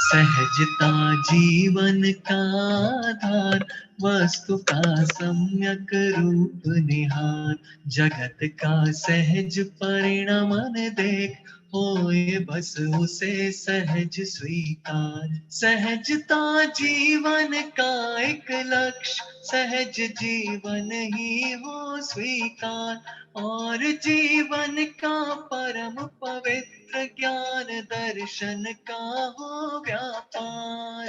सहजता जीवन का आधार, वस्तु का सम्यक रूप निहार। जगत का सहज परिणमन देख, होए बस उसे सहज स्वीकार। सहजता जीवन का एक लक्ष्य, सहज जीवन ही हो स्वीकार। और जीवन का परम पवित्र ज्ञान दर्शन का हो व्यापार।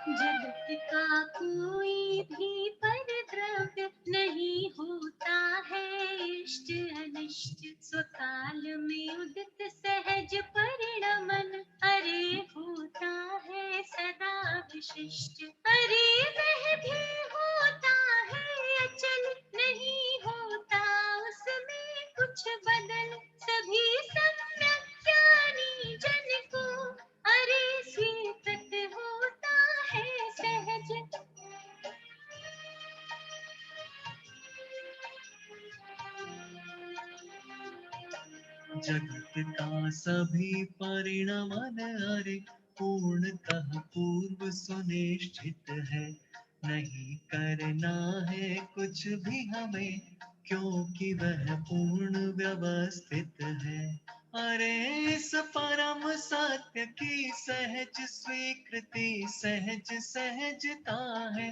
जगत का कोई भी परद्रव्य नहीं होता है इष्ट अनिष्ट, स्वकाल में उदित सहज परिणमन अरे होता है सदा विशिष्ट। अरे वह भी होता है अचल, नहीं होता उसमें कुछ बदल। सभी सम्यक ज्ञानी जन को अरे स्वीकृत होता है सहज। जगत का सभी परिणमन अरे पूर्णतः पूर्व सुनिश्चित है। नहीं करना है कुछ भी हमें, क्योंकि वह पूर्ण व्यवस्थित है। अरे इस परम सत्य की सहज स्वीकृति सहज सहजता है।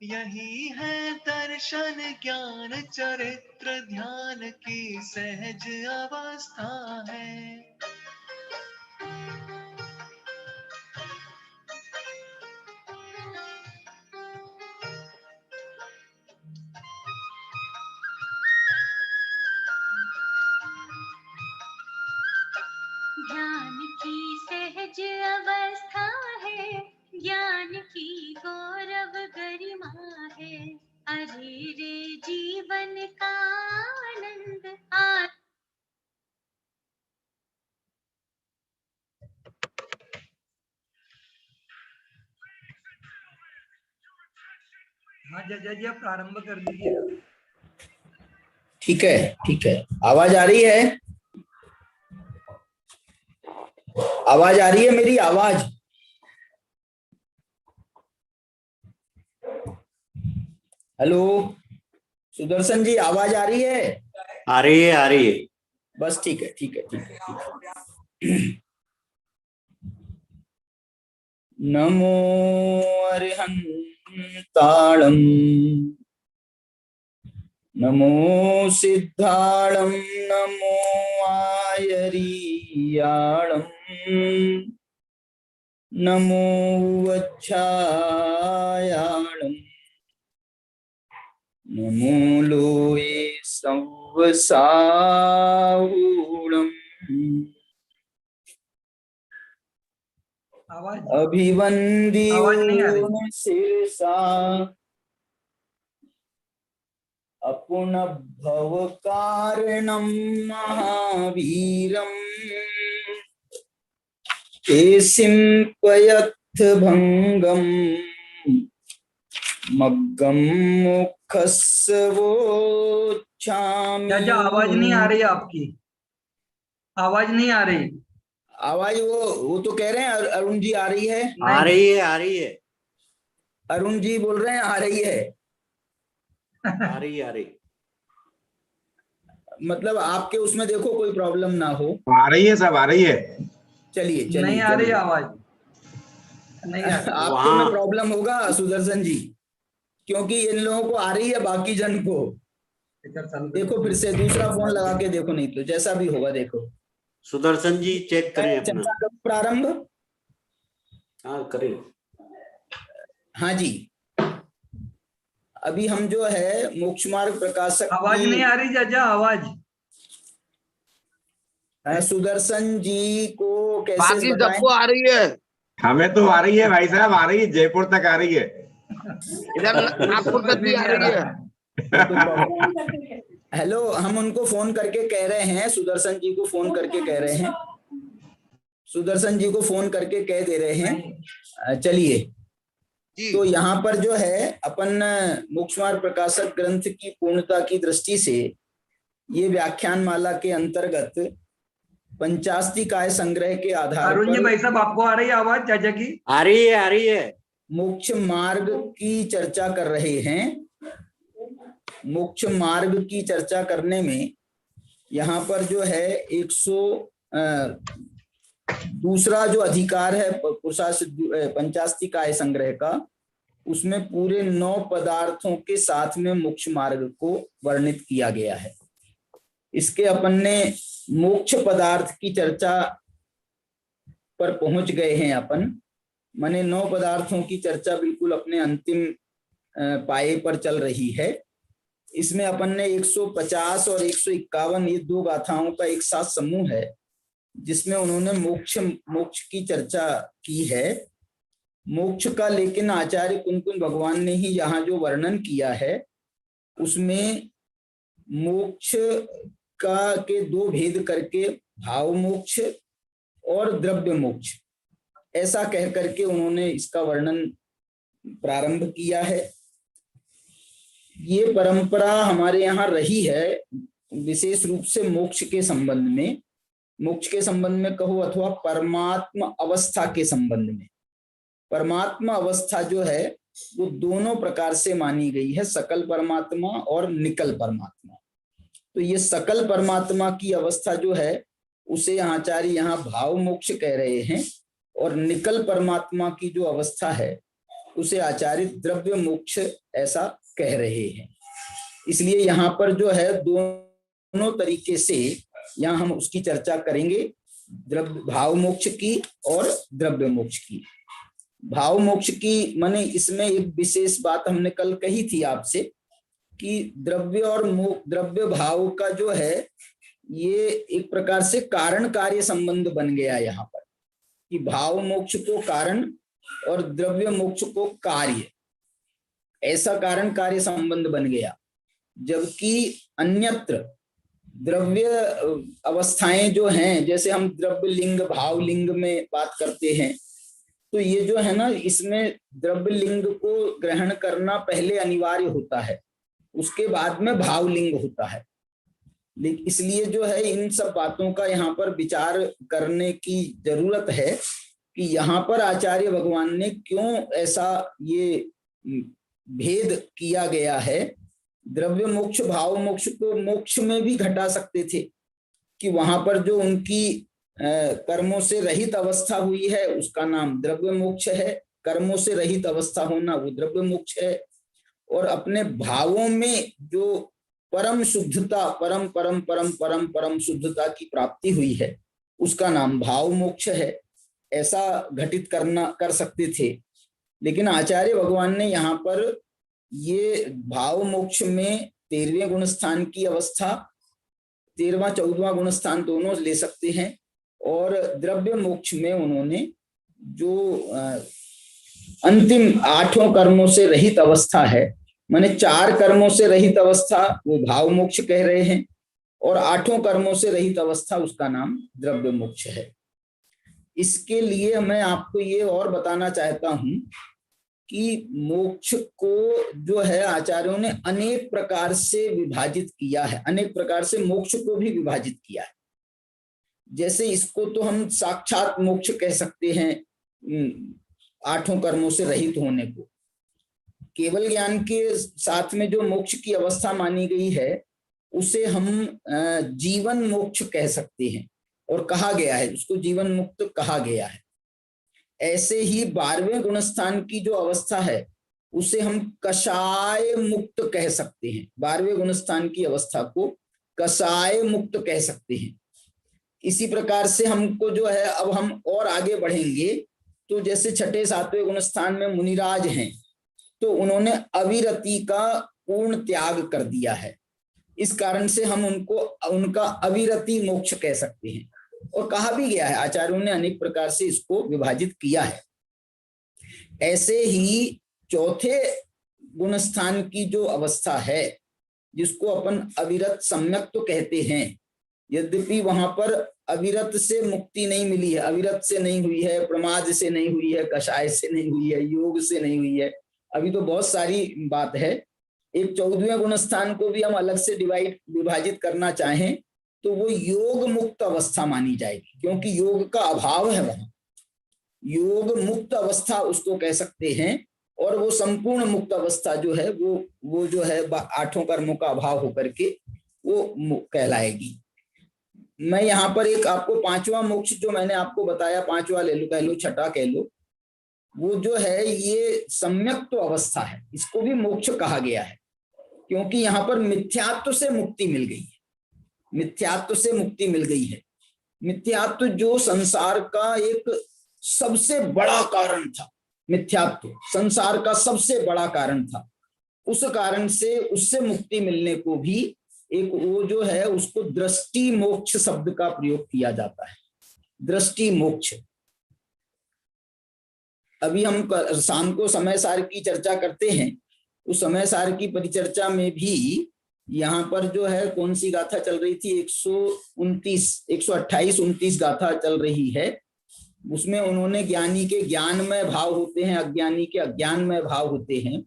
यही है दर्शन ज्ञान चरित्र ध्यान की सहज अवस्था है। ध्यान की सहज अवस्था है, ज्ञान की गौरव गरिमा है। अरे रे जीवन का आनंद हाँ जज जी आप प्रारंभ कर दीजिए। ठीक है, ठीक है। आवाज आ रही है? आवाज आ रही है मेरी? आवाज हेलो सुदर्शन जी, आवाज आ रही है? आ रही है, आ रही है। बस ठीक है, ठीक है, ठीक है, ठीक है। नमो अरिहंताणं, नमो सिद्धाणं, नमो आयरीयाणं, नमो वच्छायाणं, नमो लोये संवसाहूणम्। अभिवंदियो शिरसा अपुनभव कारणं महावीरम्। केशिंपयथ भंगम मग्गम मुखस्वोच्छामि। चाचा आवाज नहीं आ रही आपकी, आवाज नहीं आ रही। आवाज वो तो कह रहे हैं अरुण जी आ रही है। आ रही है, आ रही है। अरुण जी बोल रहे हैं आ रही है। आ रही, आ रही। मतलब आपके उसमें देखो कोई प्रॉब्लम ना हो। आ रही है, सब आ रही है। चलिए चलिए, नहीं आ रही आवाज, नहीं आ रही। आपके में प्रॉब्लम होगा सुदर्शन जी, क्योंकि इन लोगों को आ रही है, बाकी जन को देखो फिर से दूसरा फोन लगा के देखो, नहीं तो जैसा भी होगा देखो। सुदर्शन जी चेक करें अपना। चर्चा करो प्रारंभ। हाँ करें। हाँ जी, अभी हम जो है मोक्ष मार्ग प्रकाशक आवाज नहीं आ रही चाचा, आवाज। सुदर्शन जी को कैसे बाकी सबको आ रही है। हमें तो आ रही है भाई साहब, आ रही है, जयपुर तक आ रही है। इधर नागपुर तक भी आ रही है। हेलो, हम उनको फोन करके कह रहे हैं, सुदर्शन जी को फोन करके कह रहे हैं, सुदर्शन जी को फोन करके कह दे रहे हैं। चलिए जी। तो यहाँ पर जो है अपन मोक्षमार्ग प्रकाशक ग्रंथ की पूर्णता की दृष्टि से ये व्याख्यान माला के अंतर्गत पंचास्तिकाय संग्रह के आधार अरुण जी पर भाई साहब, आपको आ रही है आवाज चाचा की? आ रही है, आ रही है। मोक्ष मार्ग की चर्चा कर रहे हैं। मोक्ष मार्ग की चर्चा करने में यहाँ पर जो है 100 दूसरा जो अधिकार है पंचास्तिकाय संग्रह का, उसमें पूरे 9 पदार्थों के साथ में मोक्ष मार्ग को वर्णित किया गया है। इसके अपन ने मोक्ष पदार्थ की चर्चा पर पहुंच गए हैं अपन, माने 9 पदार्थों की चर्चा बिल्कुल अपने अंतिम पाए पर चल रही है। इसमें अपन ने 150 और 151 ये 2 गाथाओं का एक साथ समूह है, जिसमें उन्होंने मोक्ष की चर्चा की है। मोक्ष का लेकिन आचार्य कुंकुन भगवान ने ही यहाँ जो वर्णन किया है, उसमें मोक्ष का के 2 भेद करके भाव मोक्ष और द्रव्य मोक्ष ऐसा कह करके उन्होंने इसका वर्णन प्रारंभ किया है। ये परंपरा हमारे यहाँ रही है, विशेष रूप से मोक्ष के संबंध में, मोक्ष के संबंध में कहो अथवा परमात्मा अवस्था के संबंध में। परमात्मा अवस्था जो है वो दोनों प्रकार से मानी गई है, सकल परमात्मा और निकल परमात्मा। तो ये सकल परमात्मा की अवस्था जो है उसे आचार्य यहाँ भाव मोक्ष कह रहे हैं, और निकल परमात्मा की जो अवस्था है उसे आचार्य द्रव्य मोक्ष ऐसा कह रहे हैं। इसलिए यहाँ पर जो है दोनों तरीके से यहाँ हम उसकी चर्चा करेंगे, भाव मोक्ष की और द्रव्य मोक्ष की। भाव मोक्ष की माने इसमें एक विशेष बात हमने कल कही थी आपसे कि द्रव्य और द्रव्य भाव का जो है ये एक प्रकार से कारण कार्य संबंध बन गया यहाँ पर, कि भाव मोक्ष को कारण और द्रव्य मोक्ष को कार्य, ऐसा कारण कार्य संबंध बन गया। जबकि अन्यत्र द्रव्य अवस्थाएं जो हैं, जैसे हम द्रव्य लिंग भाव लिंग में बात करते हैं, तो ये जो है ना, इसमें द्रव्य लिंग को ग्रहण करना पहले अनिवार्य होता है, उसके बाद में भाव लिंग होता है। इसलिए जो है इन सब बातों का यहाँ पर विचार करने की जरूरत है कि यहाँ पर आचार्य भगवान ने क्यों ऐसा ये भेद किया गया है। द्रव्य मोक्ष भाव मोक्ष को मोक्ष में भी घटा सकते थे कि वहां पर जो उनकी कर्मों से रहित अवस्था हुई है उसका नाम द्रव्य मोक्ष है, कर्मों से रहित अवस्था होना वो द्रव्य मोक्ष है, और अपने भावों में जो परम शुद्धता परम परम परम परम परम शुद्धता की प्राप्ति हुई है उसका नाम भाव मोक्ष है, ऐसा घटित कर सकते थे। लेकिन आचार्य भगवान ने यहाँ पर ये भाव मोक्ष में 13वें गुण स्थान की अवस्था, 13वां 14वां गुण स्थान दोनों ले सकते हैं, और द्रव्य मोक्ष में उन्होंने जो अंतिम 8 कर्मों से रहित अवस्था है, माने 4 कर्मों से रहित अवस्था वो भाव मोक्ष कह रहे हैं, और 8 कर्मों से रहित अवस्था उसका नाम द्रव्य मोक्ष है। इसके लिए मैं आपको ये और बताना चाहता हूं कि मोक्ष को जो है आचार्यों ने अनेक प्रकार से विभाजित किया है, अनेक प्रकार से मोक्ष को भी विभाजित किया है। जैसे इसको तो हम साक्षात मोक्ष कह सकते हैं, 8 कर्मों से रहित होने को। केवल ज्ञान के साथ में जो मोक्ष की अवस्था मानी गई है उसे हम जीवन मोक्ष कह सकते हैं, और कहा गया है उसको जीवन मुक्त कहा गया है। ऐसे ही 12वें गुणस्थान की जो अवस्था है उसे हम कषाय मुक्त कह सकते हैं, 12वें गुणस्थान की अवस्था को कषाय मुक्त कह सकते हैं। इसी प्रकार से हमको जो है, अब हम और आगे बढ़ेंगे तो जैसे 6ठे 7वें गुणस्थान में मुनिराज हैं, तो उन्होंने अविरति का पूर्ण त्याग कर दिया है, इस कारण से हम उनको उनका अविरति मोक्ष कह सकते हैं। और कहा भी गया है, आचार्यों ने अनेक प्रकार से इसको विभाजित किया है। ऐसे ही 4थे गुणस्थान की जो अवस्था है जिसको अपन अविरत सम्यक तो कहते हैं, यद्यपि वहां पर अविरत से मुक्ति नहीं मिली है, अविरत से नहीं हुई है, प्रमाद से नहीं हुई है, कषाय से नहीं हुई है, योग से नहीं हुई है, अभी तो बहुत सारी बात है। एक 14वें गुण स्थान को भी हम अलग से विभाजित करना चाहें तो वो योग मुक्त अवस्था मानी जाएगी, क्योंकि योग का अभाव है वहां, योग मुक्त अवस्था उसको कह सकते हैं। और वो संपूर्ण मुक्त अवस्था जो है वो जो है 8 कर्मों का अभाव होकर के वो कहलाएगी। मैं यहाँ पर एक आपको 5वां मोक्ष जो मैंने आपको बताया, 5वां ले लो, कह लो, छठा कह लो, वो जो है ये सम्यक्त्व अवस्था है, इसको भी मोक्ष कहा गया है, क्योंकि यहाँ पर मिथ्यात्व से मुक्ति मिल गई है, मिथ्यात्व से मुक्ति मिल गई है। मिथ्यात्व जो संसार का एक सबसे बड़ा कारण था, मिथ्यात्व संसार का सबसे बड़ा कारण था, उस कारण से उससे मुक्ति मिलने को भी एक वो जो है उसको दृष्टि मोक्ष शब्द का प्रयोग किया जाता है, दृष्टि मोक्ष। अभी हम शाम को समय सार की चर्चा करते हैं, उस समय सार की परिचर्चा में भी यहाँ पर जो है कौन सी गाथा चल रही थी, 128 29 गाथा चल रही है। उसमें उन्होंने ज्ञानी के ज्ञानमय भाव होते हैं, अज्ञानी के अज्ञानमय भाव होते हैं।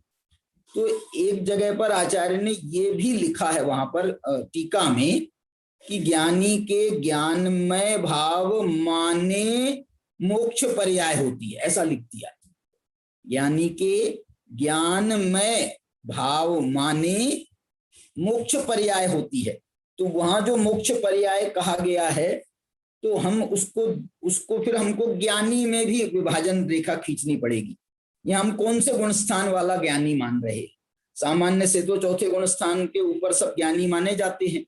तो एक जगह पर आचार्य ने ये भी लिखा है वहां पर टीका में कि ज्ञानी के ज्ञानमय भाव माने मोक्ष पर्याय होती है, ऐसा लिख दिया। ज्ञानी के ज्ञानमय भाव माने मोक्ष पर्याय होती है। तो वहां जो मोक्ष पर्याय कहा गया है तो हम उसको फिर हमको ज्ञानी में भी विभाजन रेखा खींचनी पड़ेगी। यहाँ हम कौन से गुण स्थान वाला ज्ञानी मान रहे? सामान्य से तो चौथे गुण स्थान के ऊपर सब ज्ञानी माने जाते हैं,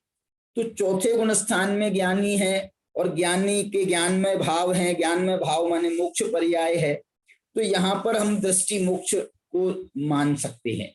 तो चौथे गुण स्थान में ज्ञानी है और ज्ञानी के ज्ञानमय भाव हैं, ज्ञानमय भाव माने मोक्ष पर्याय है, तो यहाँ पर हम दृष्टि मोक्ष को मान सकते हैं।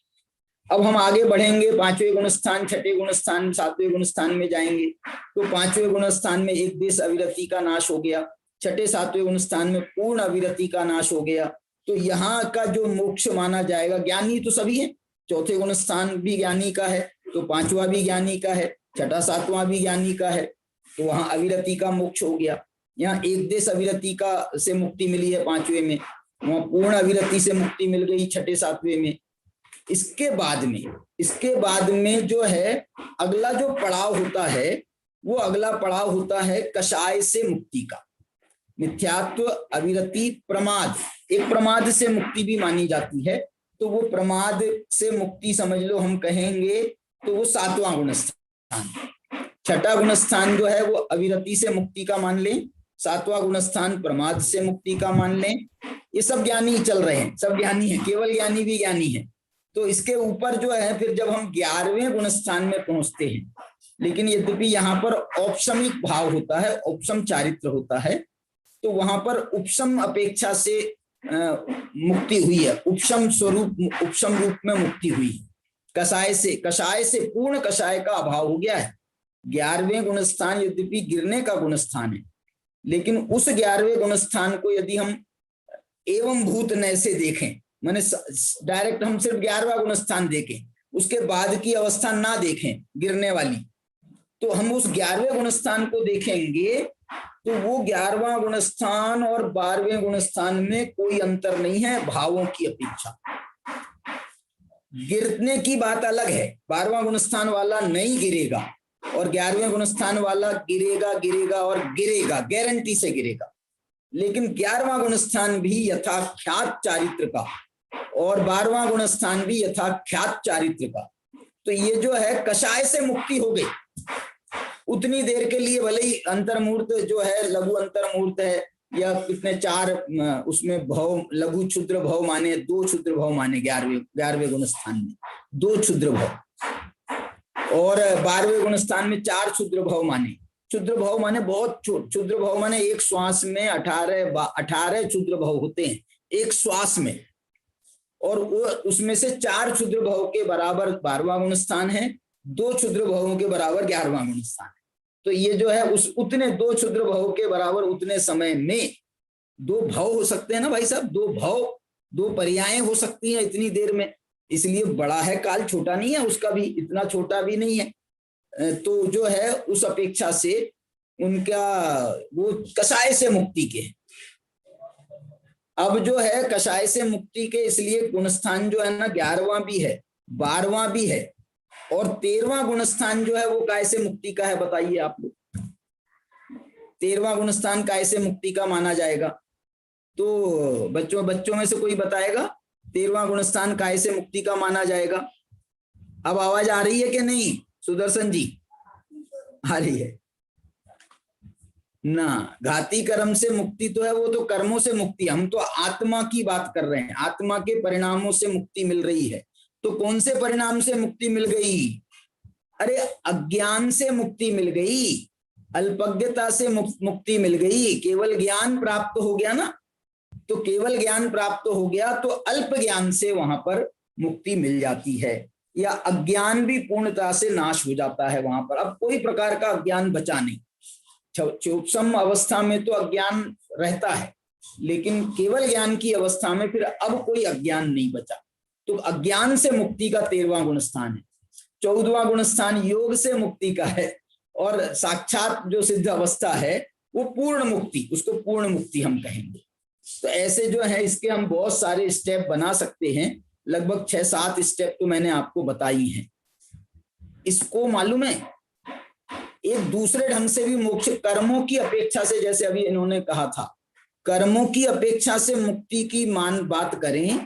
अब हम आगे बढ़ेंगे, 5वें गुण स्थान, 6ठे गुण स्थान, 7वें गुण स्थान में जाएंगे तो 5वें गुण स्थान में एक देश अविरति का नाश हो गया, 6ठे 7वें गुण स्थान में पूर्ण अविरति का नाश हो गया। तो यहाँ का जो मोक्ष माना जाएगा, ज्ञानी तो सभी है, चौथे गुण स्थान भी ज्ञानी का है तो 5वां भी ज्ञानी का है, 6ठा 7वां भी ज्ञानी का है, तो वहां अविरति का मोक्ष हो गया। यहाँ एक देश अविरति का से मुक्ति मिली है 5वें में, वहां पूर्ण अविरति से मुक्ति मिल गई 6ठे 7वें में। इसके बाद में जो है अगला जो पड़ाव होता है वो अगला पड़ाव होता है कषाय से मुक्ति का। मिथ्यात्व, अविरति, प्रमाद, एक प्रमाद से मुक्ति भी मानी जाती है, तो वो प्रमाद से मुक्ति समझ लो हम कहेंगे तो वो 7वां गुण स्थान। 6ठा गुण स्थान जो है वो अविरति से मुक्ति का मान लें, 7वां गुण स्थान प्रमाद से मुक्ति का मान लें। ये सब ज्ञानी चल रहे हैं, सब ज्ञानी है, केवल ज्ञानी भी ज्ञानी है। तो इसके ऊपर जो है फिर जब हम 11वें गुण स्थान में पहुंचते हैं, लेकिन यद्यपि यहाँ पर औपशमिक भाव होता है, औपशम चारित्र होता है, तो वहां पर उपशम अपेक्षा से मुक्ति हुई है, उपशम रूप में मुक्ति हुई। कषाय से पूर्ण कषाय का अभाव हो गया है। 11वें गुण स्थान यद्यपि गिरने का गुण स्थान है, लेकिन उस 11वें गुण स्थान को यदि हम एवं भूत नय से देखें, माने डायरेक्ट हम सिर्फ 11वां गुण स्थान देखें, उसके बाद की अवस्था ना देखें गिरने वाली, तो हम उस 11वें गुण स्थान को देखेंगे तो वो 11वां गुण स्थान और 12वें गुण स्थान में कोई अंतर नहीं है भावों की अपेक्षा। गिरने की बात अलग है, 12वां गुण स्थान वाला नहीं गिरेगा और 11वें गुण स्थान वाला गिरेगा और गिरेगा, गारंटी से गिरेगा। लेकिन 11वां गुण स्थान भी यथाख्यात चारित्र का और 12वां गुण स्थान भी यथाख्यात चारित्र का। तो ये जो है कषाय से मुक्ति हो गई। उतनी देर के लिए भले ही अंतर्मूर्त जो है लघु अंतर्मूर्त है या कितने 4 उसमें भव, लघु क्षुद्र भव माने, 2 क्षुद्र भव माने 11वें गुण स्थान में 2 क्षुद्र भव, और 12वें गुण स्थान में 4 क्षुद्र भव माने। क्षुद्र भव माने बहुत क्षुद्र भव माने एक श्वास में 18 क्षुद्र भव होते हैं एक श्वास में, और उसमें से 4 क्षुद्र भव के बराबर 12वां गुण स्थान है, 2 क्षुद्र भवों के बराबर 11वां गुण स्थान है। तो ये जो है उस उतने 2 क्षुद्र भव के बराबर उतने समय में 2 भव हो सकते हैं ना भाई साहब, 2 भव, 2 पर्यायें हो सकती हैं इतनी देर में। इसलिए बड़ा है काल, छोटा नहीं है उसका भी, इतना छोटा भी नहीं है। तो जो है उस अपेक्षा से उनका वो कषाय से मुक्ति के। अब जो है कषाय से मुक्ति के, इसलिए गुणस्थान जो है ना 11वां भी है, 12वां भी है, और 13वां गुणस्थान जो है वो काय से मुक्ति का है। बताइए आप लोग, 13वां गुणस्थान काय से मुक्ति का माना जाएगा? तो बच्चों में से कोई बताएगा 13वां गुणस्थान काय से मुक्ति का माना जाएगा? अब आवाज आ रही है कि नहीं सुदर्शन जी? आ रही है ना। घाती कर्म से मुक्ति तो है, वो तो कर्मों से मुक्ति, हम तो आत्मा की बात कर रहे हैं, आत्मा के परिणामों से मुक्ति मिल रही है। तो कौन से परिणाम से मुक्ति मिल गई? अरे अज्ञान से मुक्ति मिल गई, अल्पज्ञता से मुक्ति मिल गई, केवल ज्ञान प्राप्त हो गया ना। तो केवल ज्ञान प्राप्त हो गया तो अल्प ज्ञान से वहां पर मुक्ति मिल जाती है, या अज्ञान भी पूर्णता से नाश हो जाता है वहां पर। अब कोई प्रकार का अज्ञान बचा नहीं। चौपसम अवस्था में तो अज्ञान रहता है, लेकिन केवल ज्ञान की अवस्था में फिर अब कोई अज्ञान नहीं बचा। तो अज्ञान से मुक्ति का 13वां गुणस्थान है। 14वां गुणस्थान योग से मुक्ति का है, और साक्षात जो सिद्ध अवस्था है वो पूर्ण मुक्ति, उसको पूर्ण मुक्ति हम कहेंगे। तो ऐसे जो है इसके हम बहुत सारे स्टेप बना सकते हैं, लगभग 6-7 स्टेप तो मैंने आपको बताई हैं। इसको मालूम है एक दूसरे ढंग से भी मोक्ष, कर्मों की अपेक्षा से, जैसे अभी इन्होंने कहा था, कर्मों की अपेक्षा से मुक्ति की बात करें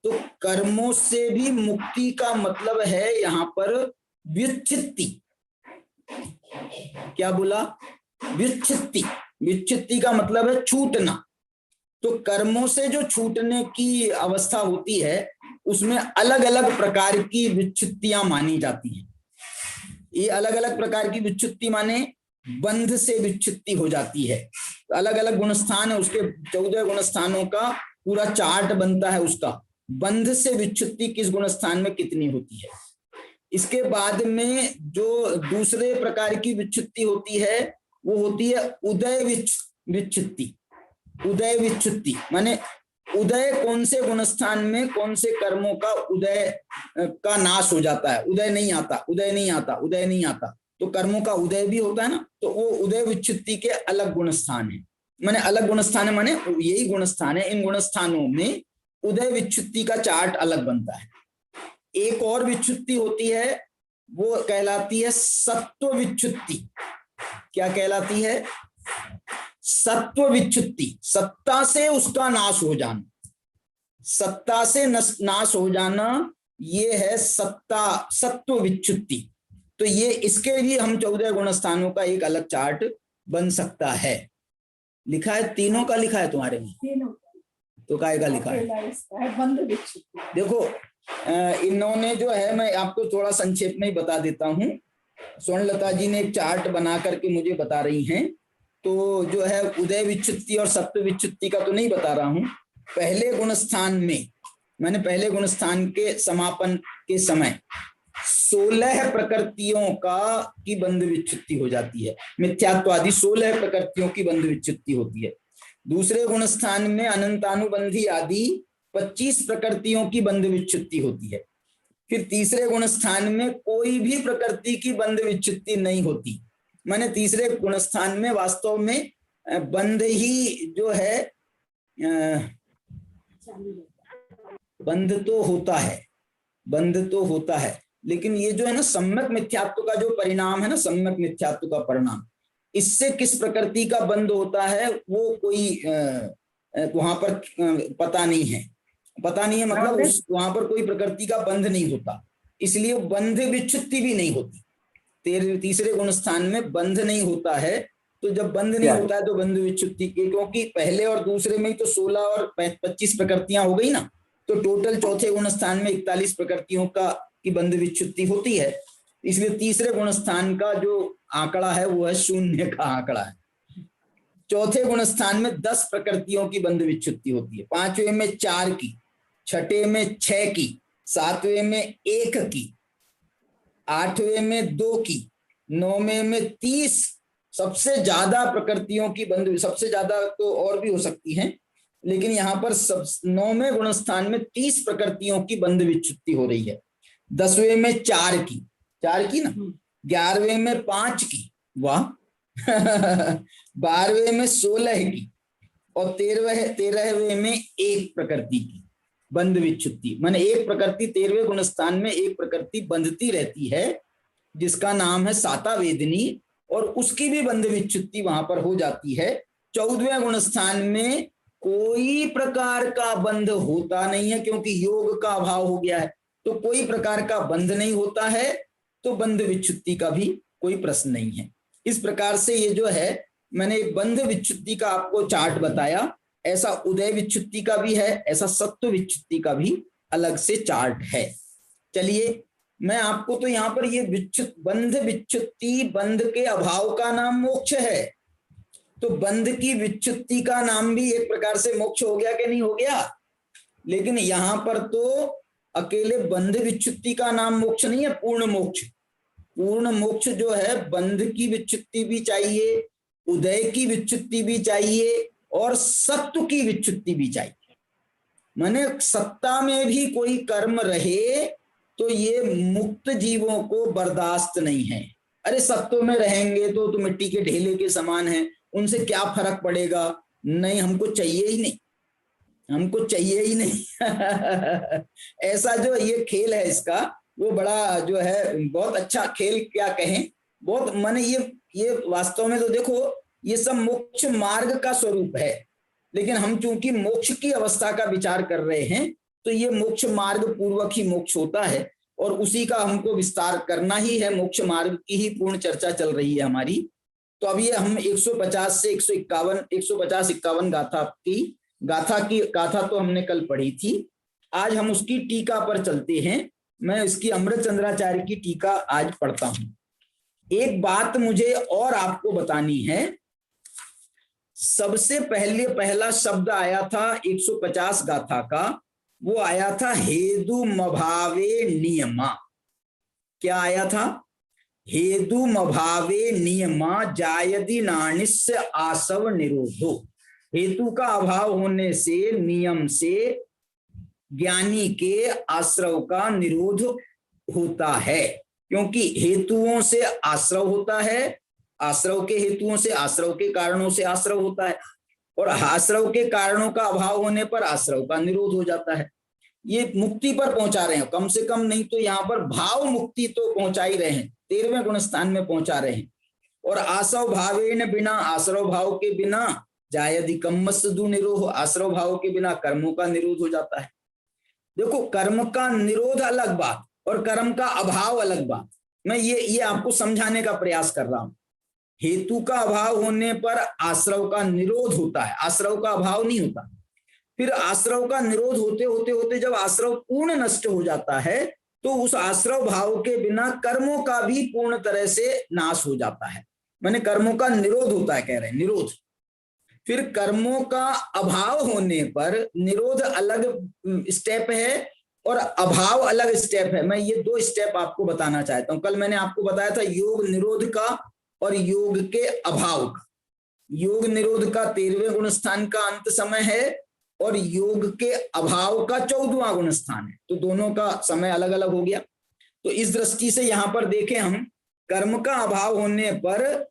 तो कर्मों से भी मुक्ति का मतलब है यहाँ पर व्युत्थिति। क्या बोला? व्युत्थिति। व्युत्थिति का मतलब है छूटना। तो कर्मों से जो छूटने की अवस्था होती है उसमें अलग अलग प्रकार की विच्छित्तियां मानी जाती हैं। ये अलग अलग प्रकार की विच्छित्ति माने बंध से विच्छित्ति हो जाती है। तो अलग अलग गुणस्थान है, उसके 14 गुणस्थानों का पूरा चार्ट बनता है उसका, बंध से विच्छित्ति किस गुणस्थान में कितनी होती है। इसके बाद में जो दूसरे प्रकार की विच्छित्ति होती है वो होती है उदय विच्छित्ति। उदय विच्छित्ति माने उदय कौन से गुणस्थान में कौन से कर्मों का उदय का नाश हो जाता है। उदय नहीं आता, उदय नहीं आता, उदय नहीं आता, तो कर्मों का उदय भी होता है ना। तो वो उदय विच्छित्ति के अलग गुणस्थान है, माने अलग गुणस्थान है, माने यही गुणस्थान है। इन गुणस्थानों में उदय विच्छित्ति का चार्ट अलग बनता है। एक और विच्छित्ति होती है, वो कहलाती है सत्व विच्छित्ति। क्या कहलाती है? सत्व विच्छित्ति। सत्ता से उसका नाश हो जाना, सत्ता से नाश हो जाना, ये है सत्व विच्छित्ति। तो ये इसके लिए हम 14 गुणस्थानों का एक अलग चार्ट बन सकता है। लिखा है, तीनों का लिखा है तुम्हारे में? तो काय का लिखा है? देखो इन्होंने जो है, मैं आपको थोड़ा संक्षेप में ही बता देता हूँ। स्वर्णलता जी ने एक चार्ट बना करके मुझे बता रही हैं। तो जो है उदय विच्छित्ति और सत्व विच्छित्ति का तो नहीं बता रहा हूं। पहले गुणस्थान में, मैंने पहले गुणस्थान के समापन के समय 16 प्रकृतियों की बंध विच्छित्ति हो जाती है। मिथ्यात्वादी 16 प्रकृतियों की बंध विच्छित्ति होती है। दूसरे गुणस्थान में अनंतानुबंधी आदि 25 प्रकृतियों की बंध विच्छित्ति होती है। फिर तीसरे गुणस्थान में कोई भी प्रकृति की बंध विच्छित्ति नहीं होती। माने तीसरे गुणस्थान में वास्तव में बंध ही जो है, बंध तो होता है, बंध तो होता है, लेकिन ये जो है ना सम्यक मिथ्यात्व का जो परिणाम है ना, सम्यक मिथ्यात्व का परिणाम, इससे किस प्रकृति का बंध होता है वो कोई वहां पर पता नहीं है। पता नहीं है मतलब वहां पर कोई प्रकृति का बंध नहीं होता, इसलिए बंध विच्छित्ति भी नहीं होती। तीसरे गुणस्थान में बंध नहीं होता है। तो जब बंध नहीं होता है तो बंध विच्छित्ति, क्योंकि पहले और दूसरे में ही तो 16 और 25 प्रकृतियां हो गई ना, तो टोटल चौथे गुणस्थान में 41 प्रकृतियों की बंध विच्छित्ति होती है। इसलिए तीसरे गुणस्थान का जो आंकड़ा है वो है 0 का आंकड़ा है। चौथे गुणस्थान में 10 प्रकृतियों की बंध विच्छित्ति होती है। 5वें में 4 की, 6ठे में 6 की, 7वें में 1 की, 8वें में 2 की, 9वें में 30, सबसे ज्यादा प्रकृतियों की बंध, सबसे ज्यादा तो और भी हो सकती हैं, लेकिन यहाँ पर 9वें गुणस्थान में 30 प्रकृतियों की बंध विच्छित्ति हो रही है। 10वें में 4 की ना, 11वें में 5 की, वाह 12वें में 16 की, और 13वें में 1 प्रकृति की बंध विच्छुत्ति। माने एक प्रकृति 13वें गुण स्थान में एक प्रकृति बंधती रहती है जिसका नाम है साता वेदिनी, और उसकी भी बंध विच्छुत्ति वहां पर हो जाती है। 14वें गुण स्थान में कोई प्रकार का बंध होता नहीं है क्योंकि योग का अभाव हो गया है, तो कोई प्रकार का बंध नहीं होता है, तो बंध विच्छुत्ति का भी कोई प्रश्न नहीं है। इस प्रकार से ये जो है मैंने बंध विच्छुत्ति का आपको चार्ट बताया, ऐसा उदय विच्छुत्ति का भी है, ऐसा सत्व विच्छुत्ति का भी अलग से चार्ट है। चलिए मैं आपको तो यहाँ पर ये बंध विच्छुत्ति, बंध के अभाव का नाम मोक्ष है, तो बंध की विच्छुत्ति का नाम भी एक प्रकार से मोक्ष हो गया कि नहीं हो गया। लेकिन यहाँ पर तो अकेले बंध विच्छुत्ति का नाम मोक्ष नहीं है, पूर्ण मोक्ष। पूर्ण मोक्ष जो है बंध की विच्छुत्ति भी चाहिए, उदय की विच्छुत्ति भी चाहिए, और सत्व की विच्छुत्ति भी चाहिए। माने सत्ता में भी कोई कर्म रहे तो ये मुक्त जीवों को बर्दाश्त नहीं है। अरे सत्व में रहेंगे तो मिट्टी के ढेले के समान है, उनसे क्या फर्क पड़ेगा, नहीं हमको चाहिए ही नहीं, हमको चाहिए ही नहीं ऐसा जो ये खेल है इसका, वो बड़ा जो है बहुत अच्छा खेल क्या कहें, बहुत माने ये वास्तव में तो देखो ये सब मोक्ष मार्ग का स्वरूप है, लेकिन हम चूंकि मोक्ष की अवस्था का विचार कर रहे हैं तो ये मोक्ष मार्ग पूर्वक ही मोक्ष होता है, और उसी का हमको विस्तार करना ही है। मोक्ष मार्ग की ही पूर्ण चर्चा चल रही है हमारी। तो अब ये हम 150 से 151 गाथा तो हमने कल पढ़ी थी, आज हम उसकी टीका पर चलते हैं। मैं इसकी अमृतचंद्राचार्य की टीका आज पढ़ता हूं। एक बात मुझे और आपको बतानी है, सबसे पहला शब्द आया था 150 गाथा का, वो आया था हेदुमभावे नियमा। क्या आया था? हेदुमभावे नियमा जायदि नानिस्य आसव निरोधो। हेतु का अभाव होने से, नियम से ज्ञानी के आश्रव का निरोध होता है, क्योंकि हेतुओं से आश्रव होता है, आश्रव के हेतुओं से, आश्रव के कारणों से आश्रव होता है, और आश्रव के कारणों का अभाव होने पर आश्रव का निरोध हो जाता है। ये मुक्ति पर पहुंचा रहे हैं, कम से कम नहीं तो यहाँ पर भाव मुक्ति तो पहुंचा ही रहे हैं, 13वें गुण स्थान में पहुंचा रहे हैं। और आसव भावेन बिना, आश्रव भाव के बिना जायदि कम्मस्तु निरोध, आश्रव भाव के बिना कर्मों का निरोध हो जाता है। देखो कर्म का निरोध अलग बात और कर्म का अभाव अलग बात, मैं ये आपको समझाने का प्रयास कर रहा हूं। हेतु का अभाव होने पर आश्रव का निरोध होता है, आश्रव का अभाव नहीं होता। फिर आश्रव का निरोध होते होते होते जब आश्रव पूर्ण नष्ट हो जाता है तो उस आश्रव भाव के बिना कर्मों का भी पूर्ण तरह से नाश हो जाता है। मैंने कर्मों का निरोध होता है, कह रहे हैं निरोध। फिर कर्मों का अभाव होने पर निरोध अलग स्टेप है और अभाव अलग स्टेप है। मैं ये 2 स्टेप आपको बताना चाहता हूं। कल मैंने आपको बताया था योग निरोध का और योग के अभाव का। योग निरोध का 13वें गुण स्थान का अंत समय है और योग के अभाव का 14वां गुण स्थान है, तो दोनों का समय अलग अलग हो गया। तो इस दृष्टि से यहां पर देखें हम, कर्म का अभाव होने पर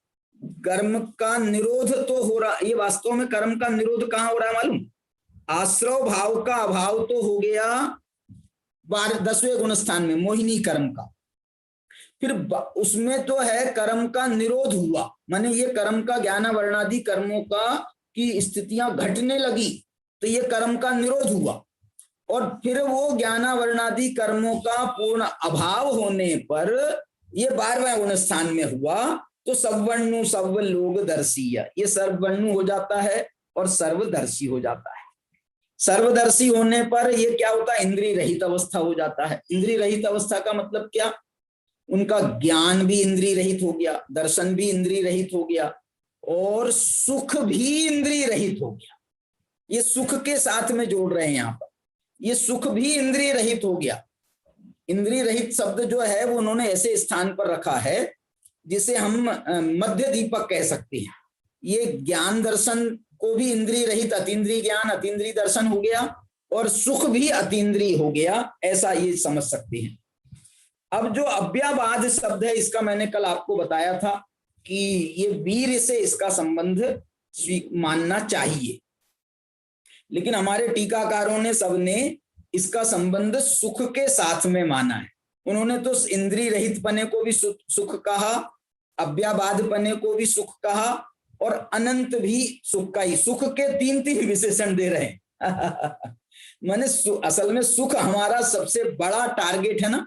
कर्म का निरोध तो हो रहा, ये वास्तव में कर्म का निरोध कहां हो रहा है मालूम? आश्रव भाव का अभाव तो हो गया 10वें गुण स्थान में, मोहिनी कर्म का। फिर उसमें तो है कर्म का निरोध हुआ, माने ये कर्म का ज्ञान वर्णादि कर्मों का की स्थितियां घटने लगी तो ये कर्म का निरोध हुआ। और फिर वो ज्ञान वर्णादि कर्मों का पूर्ण अभाव होने पर ये 12वें गुण स्थान में हुआ तो सवर्णु सर्वलोक दर्शीय, ये सर्ववर्णु हो जाता है और सर्वदर्शी हो जाता है। सर्वदर्शी होने पर ये क्या होता है? इंद्रिय रहित अवस्था हो जाता है। इंद्रिय रहित अवस्था का मतलब क्या? उनका ज्ञान भी इंद्रिय रहित हो गया, दर्शन भी इंद्रिय रहित हो गया और सुख भी इंद्रिय रहित हो गया। ये सुख के साथ में जोड़ रहे हैं यहाँ पर, ये सुख भी इंद्रिय रहित हो गया। इंद्रिय रहित शब्द जो है वो उन्होंने ऐसे स्थान पर रखा है जिसे हम मध्य दीपक कह सकते हैं। ये ज्ञान दर्शन को भी इंद्रिय रहित अतीन्द्रिय ज्ञान अतीन्द्रिय दर्शन हो गया और सुख भी अतीन्द्रिय हो गया, ऐसा ये समझ सकते हैं। अब जो अव्याबाध शब्द है इसका मैंने कल आपको बताया था कि ये वीर से इसका संबंध मानना चाहिए, लेकिन हमारे टीकाकारों ने सबने इसका संबंध सुख के साथ में माना है। उन्होंने तो इंद्रिय रहित पने को भी सुख कहा, अव्याबाध पने को भी सुख कहा और अनंत भी सुख का ही। सुख के तीन तीन विशेषण दे रहे हैं। माने असल में सुख हमारा सबसे बड़ा टारगेट है ना।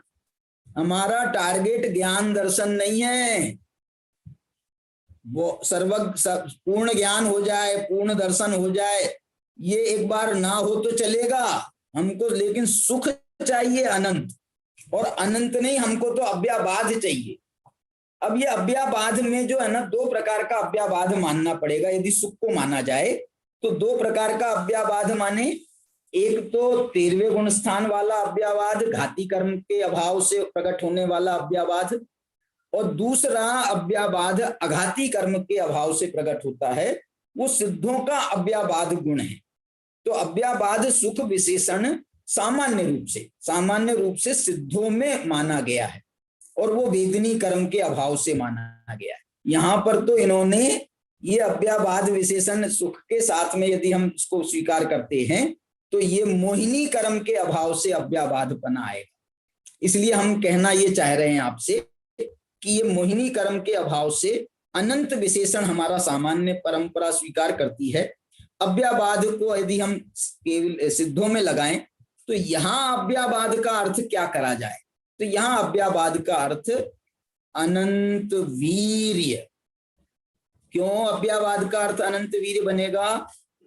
हमारा टारगेट ज्ञान दर्शन नहीं है, वो पूर्ण ज्ञान हो जाए, पूर्ण दर्शन हो जाए, ये एक बार ना हो तो चलेगा हमको, लेकिन सुख चाहिए अनंत, और अनंत नहीं, हमको तो अव्याबाध चाहिए। अब ये अव्याबाध में जो है ना, दो प्रकार का अव्याबाध मानना पड़ेगा। यदि सुख को माना जाए तो दो प्रकार का अव्याबाध माने। एक तो 13वें गुण स्थान वाला अव्याबाध, घाती कर्म के अभाव से प्रकट होने वाला अव्याबाध, और दूसरा अव्याबाध अघाती कर्म के अभाव से प्रकट होता है, वो सिद्धों का अव्याबाध गुण है। तो अव्याबाध सुख विशेषण सामान्य रूप से सिद्धों में माना गया है, और वो वेदनी कर्म के अभाव से माना गया है। यहाँ पर तो इन्होंने ये अव्याबाध विशेषण सुख के साथ में यदि हम इसको स्वीकार करते हैं तो ये मोहिनी कर्म के अभाव से अव्याबाध बना आएगा। इसलिए हम कहना ये चाह रहे हैं आपसे कि ये मोहिनी कर्म के अभाव से अनंत विशेषण हमारा सामान्य परंपरा स्वीकार करती है। अव्याबाध को यदि हम केवल सिद्धों में लगाएं तो यहाँ अव्याबाध का अर्थ क्या करा जाए? तो यहाँ अव्याबाध का अर्थ अनंत वीर्य। क्यों अव्याबाध का अर्थ अनंत वीर्य बनेगा?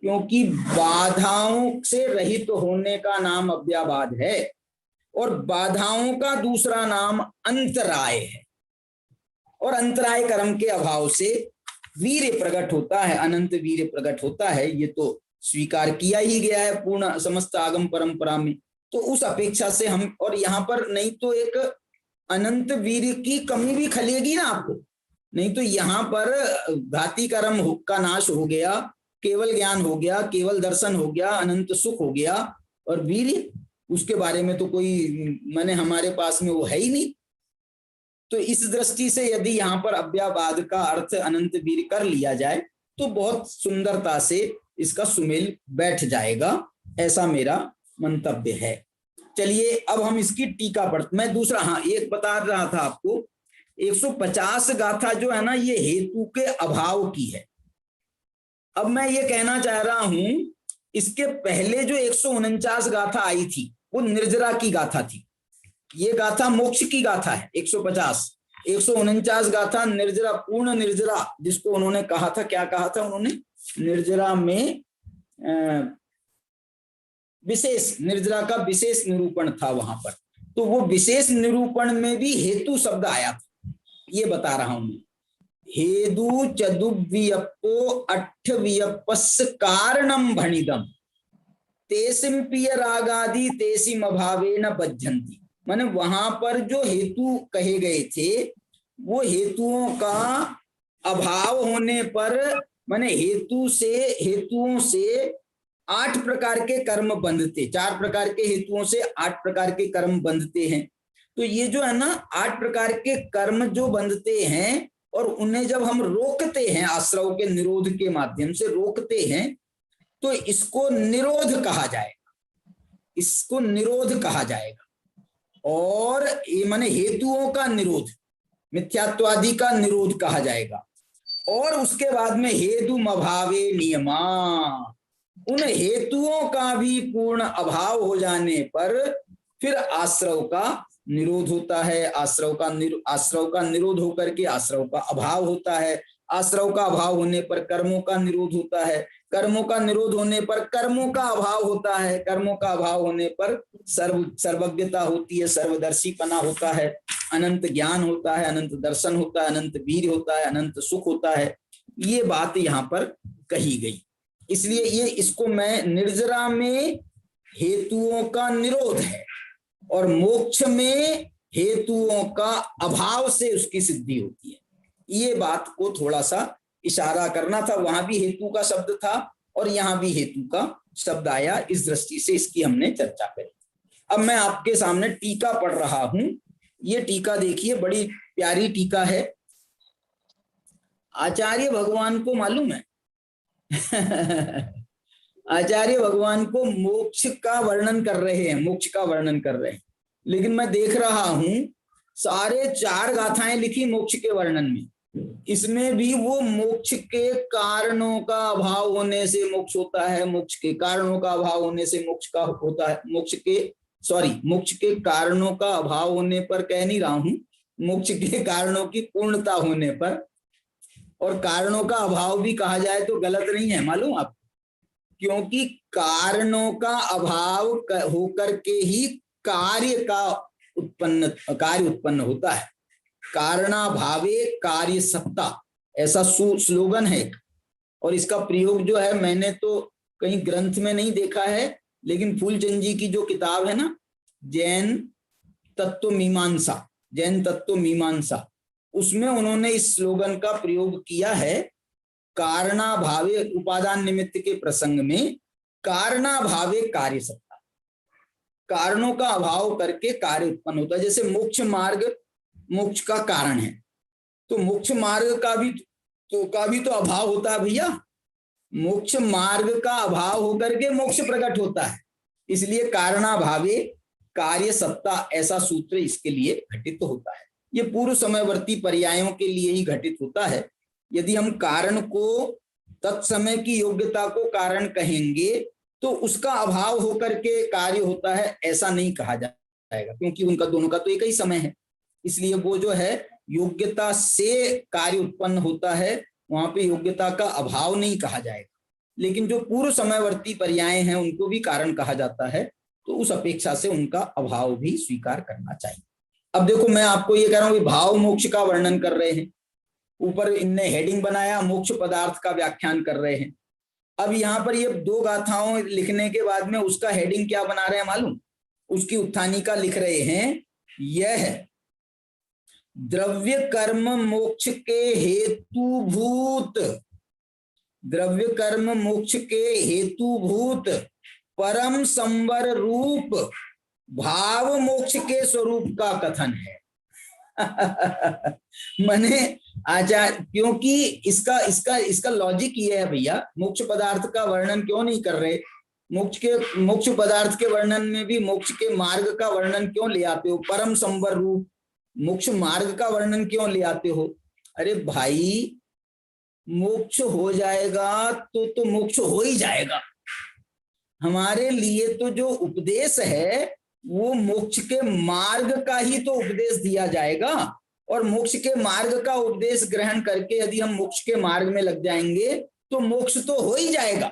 क्योंकि बाधाओं से रहित होने का नाम अव्याबाध है, और बाधाओं का दूसरा नाम अंतराय है, और अंतराय कर्म के अभाव से वीर्य प्रकट होता है, अनंत वीर्य प्रकट होता है। ये तो स्वीकार किया ही गया है पूर्ण समस्त आगम परंपरा में। तो उस अपेक्षा से हम, और यहाँ पर नहीं तो एक अनंत वीर्य की कमी भी खलेगी ना आपको, नहीं तो यहाँ पर घाती कर्म का नाश हो गया, केवल ज्ञान हो गया, केवल दर्शन हो गया, अनंत सुख हो गया, और वीर्य उसके बारे में तो कोई माने हमारे पास में वो है ही नहीं। तो इस दृष्टि से यदि यहाँ पर अव्याबाध का अर्थ अनंत वीर्य कर लिया जाए तो बहुत सुंदरता से इसका सुमेल बैठ जाएगा, ऐसा मेरा मंतव्य है। चलिए अब हम इसकी टीका पढ़ते। मैं दूसरा, हाँ एक बता रहा था आपको, 150 गाथा जो है ना ये हेतु के अभाव की है। अब मैं ये कहना चाह रहा हूं, इसके पहले जो 149 गाथा आई थी वो निर्जरा की गाथा थी, ये गाथा मोक्ष की गाथा है। 149 गाथा निर्जरा, पूर्ण निर्जरा, जिसको उन्होंने कहा था, क्या कहा था उन्होंने? निर्जरा में विशेष, निर्जरा का विशेष निरूपण था वहां पर। तो वो विशेष निरूपण में भी हेतु शब्द आया था, ये बता रहा हूं। हेदु चदुव्यपो अट्ठव्यपस् कारणम भणिदम तेसिम पिय रागादि तेसिम अभावेन बध्यन्ति। माने वहां पर जो हेतु कहे गए थे वो हेतुओं का अभाव होने पर, माने हेतुओं से 8 प्रकार के कर्म बंधते, 4 प्रकार के हेतुओं से 8 प्रकार के कर्म बंधते हैं। तो ये जो है ना 8 प्रकार के कर्म जो बंधते हैं, और उन्हें जब हम रोकते हैं, आश्रव के निरोध के माध्यम से रोकते हैं, तो इसको निरोध कहा जाएगा, इसको निरोध कहा जाएगा। और ये माने हेतुओं का निरोध, मिथ्यात्वादि का निरोध कहा जाएगा। और उसके बाद में हेतुम अभावे नियमा, उन हेतुओं का भी पूर्ण अभाव हो जाने पर फिर आश्रव का निरोध होता है। आश्रव का निरोध होकर के आश्रव का अभाव होता है। आश्रव का अभाव होने पर कर्मों का निरोध होता है। कर्मों का निरोध होने पर कर्मों का अभाव होता है। कर्मों का अभाव होने पर सर्वज्ञता होती है, सर्वदर्शीपना होता है, अनंत ज्ञान होता है, अनंत दर्शन होता है, अनंत वीर होता है, अनंत सुख होता है। ये बात यहाँ पर कही गई। इसलिए ये इसको मैं निर्जरा में हेतुओं का निरोध है और मोक्ष में हेतुओं का अभाव से उसकी सिद्धि होती है। ये बात को थोड़ा सा इशारा करना था। वहां भी हेतु का शब्द था और यहाँ भी हेतु का शब्द आया। इस दृष्टि से इसकी हमने चर्चा करी। अब मैं आपके सामने टीका पढ़ रहा हूं। ये टीका देखिए, बड़ी प्यारी टीका है। आचार्य भगवान को मालूम है आचार्य भगवान को मोक्ष का वर्णन कर रहे हैं, मोक्ष का वर्णन कर रहे हैं, लेकिन मैं देख रहा हूं सारे 4 गाथाएं लिखी मोक्ष के वर्णन में, इसमें भी वो मोक्ष के कारणों का अभाव होने से मोक्ष होता है, मोक्ष के कारणों का अभाव होने से मोक्ष का होता है, मोक्ष के कारणों का अभाव होने पर कह नहीं रहा हूं, मोक्ष के कारणों की पूर्णता होने पर। और कारणों का अभाव भी कहा जाए तो गलत नहीं है, मालूम आप, क्योंकि कारणों का अभाव होकर के ही कार्य उत्पन्न होता है। कारणाभावे कार्य सत्ता, ऐसा स्लोगन है। और इसका प्रयोग जो है मैंने तो कहीं ग्रंथ में नहीं देखा है, लेकिन फूलचंद जी की जो किताब है ना, जैन तत्व मीमांसा, उसमें उन्होंने इस स्लोगन का प्रयोग किया है। कारणाभावे, उपादान निमित्त के प्रसंग में कारणाभावे कार्य सत्ता, कारणों का अभाव करके कार्य उत्पन्न होता है। जैसे मोक्ष मार्ग मोक्ष का कारण है, तो मोक्ष मार्ग का भी तो अभाव होता है भैया। मोक्ष मार्ग का अभाव होकर के मोक्ष प्रकट होता है, इसलिए कारणाभावे कार्य सत्ता, ऐसा सूत्र इसके लिए घटित होता है। ये पूर्व समयवर्ती पर्यायों के लिए ही घटित होता है। यदि हम कारण को, तत्समय की योग्यता को कारण कहेंगे तो उसका अभाव होकर के कार्य होता है, ऐसा नहीं कहा जाएगा, क्योंकि उनका दोनों का तो एक ही समय है। इसलिए वो जो है योग्यता से कार्य उत्पन्न होता है, वहां पे योग्यता का अभाव नहीं कहा जाएगा। लेकिन जो पूर्व समयवर्ती पर्याय हैं उनको भी कारण कहा जाता है, तो उस अपेक्षा से उनका अभाव भी स्वीकार करना चाहिए। अब देखो, मैं आपको ये कह रहा हूं, भाव मोक्ष का वर्णन कर रहे हैं, ऊपर इनने हेडिंग बनाया मोक्ष पदार्थ का व्याख्यान कर रहे हैं। अब यहाँ पर ये 2 गाथाओं लिखने के बाद में उसका हेडिंग क्या बना रहे हैं मालूम? उसकी उत्थानिका लिख रहे हैं, यह द्रव्य कर्म मोक्ष के हेतुभूत, द्रव्य कर्म मोक्ष के हेतुभूत परम संवर रूप भाव मोक्ष के स्वरूप का कथन है। मैंने आचार्य, क्योंकि इसका लॉजिक ये है भैया, मोक्ष पदार्थ का वर्णन क्यों नहीं कर रहे? मोक्ष पदार्थ के वर्णन में भी मोक्ष के मार्ग का वर्णन क्यों ले आते हो? परम संवर रूप मोक्ष मार्ग का वर्णन क्यों ले आते हो? अरे भाई, मोक्ष हो जाएगा तो मोक्ष हो ही जाएगा। हमारे लिए तो जो उपदेश है वो मोक्ष के मार्ग का ही तो उपदेश दिया जाएगा, और मोक्ष के मार्ग का उपदेश ग्रहण करके यदि हम मोक्ष के मार्ग में लग जाएंगे तो मोक्ष तो हो ही जाएगा।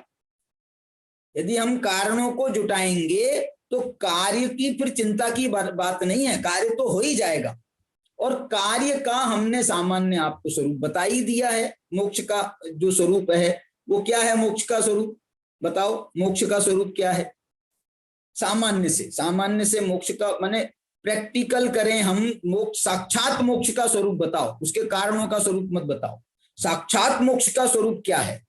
यदि हम कारणों को जुटाएंगे तो कार्य की फिर चिंता की बात नहीं है, कार्य तो हो ही जाएगा। और कार्य का हमने सामान्य आपको स्वरूप बता ही दिया है। मोक्ष का जो स्वरूप है वो क्या है? मोक्ष का स्वरूप बताओ, मोक्ष का स्वरूप क्या है? सामान्य से मोक्ष का माने प्रैक्टिकल करें हम, मोक्ष साक्षात मोक्ष का स्वरूप बताओ, उसके कारणों का स्वरूप मत बताओ। साक्षात मोक्ष का स्वरूप क्या है,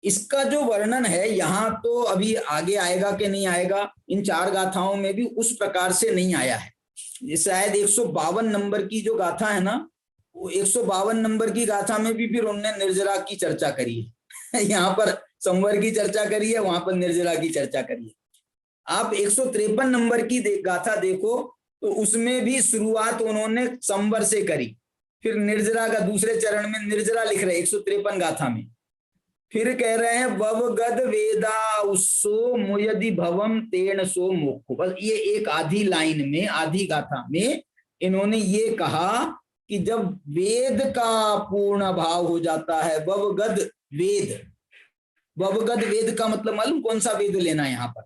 इसका जो वर्णन है यहाँ तो अभी आगे आएगा कि नहीं आएगा, इन 4 गाथाओं में भी उस प्रकार से नहीं आया है। शायद 152 नंबर की जो गाथा है ना, वो 152 नंबर की गाथा में भी फिर उन्होंने निर्जरा की चर्चा करी है। यहाँ पर संवर की चर्चा करी है, वहां पर निर्जरा की चर्चा करी है। आप 153 नंबर की गाथा देखो तो उसमें भी शुरुआत उन्होंने संवर से करी, फिर निर्जरा का दूसरे चरण में निर्जरा लिख रहे 153 गाथा में, फिर कह रहे हैं ववगद वेदा उसो मुयदि भवम तेन सो मोक्ष। बस ये एक आधी लाइन में, आधी गाथा में इन्होंने ये कहा कि जब वेद का पूर्ण भाव हो जाता है, ववगद वेद, ववगद वेद का मतलब मालूम कौन सा वेद लेना है यहाँ पर?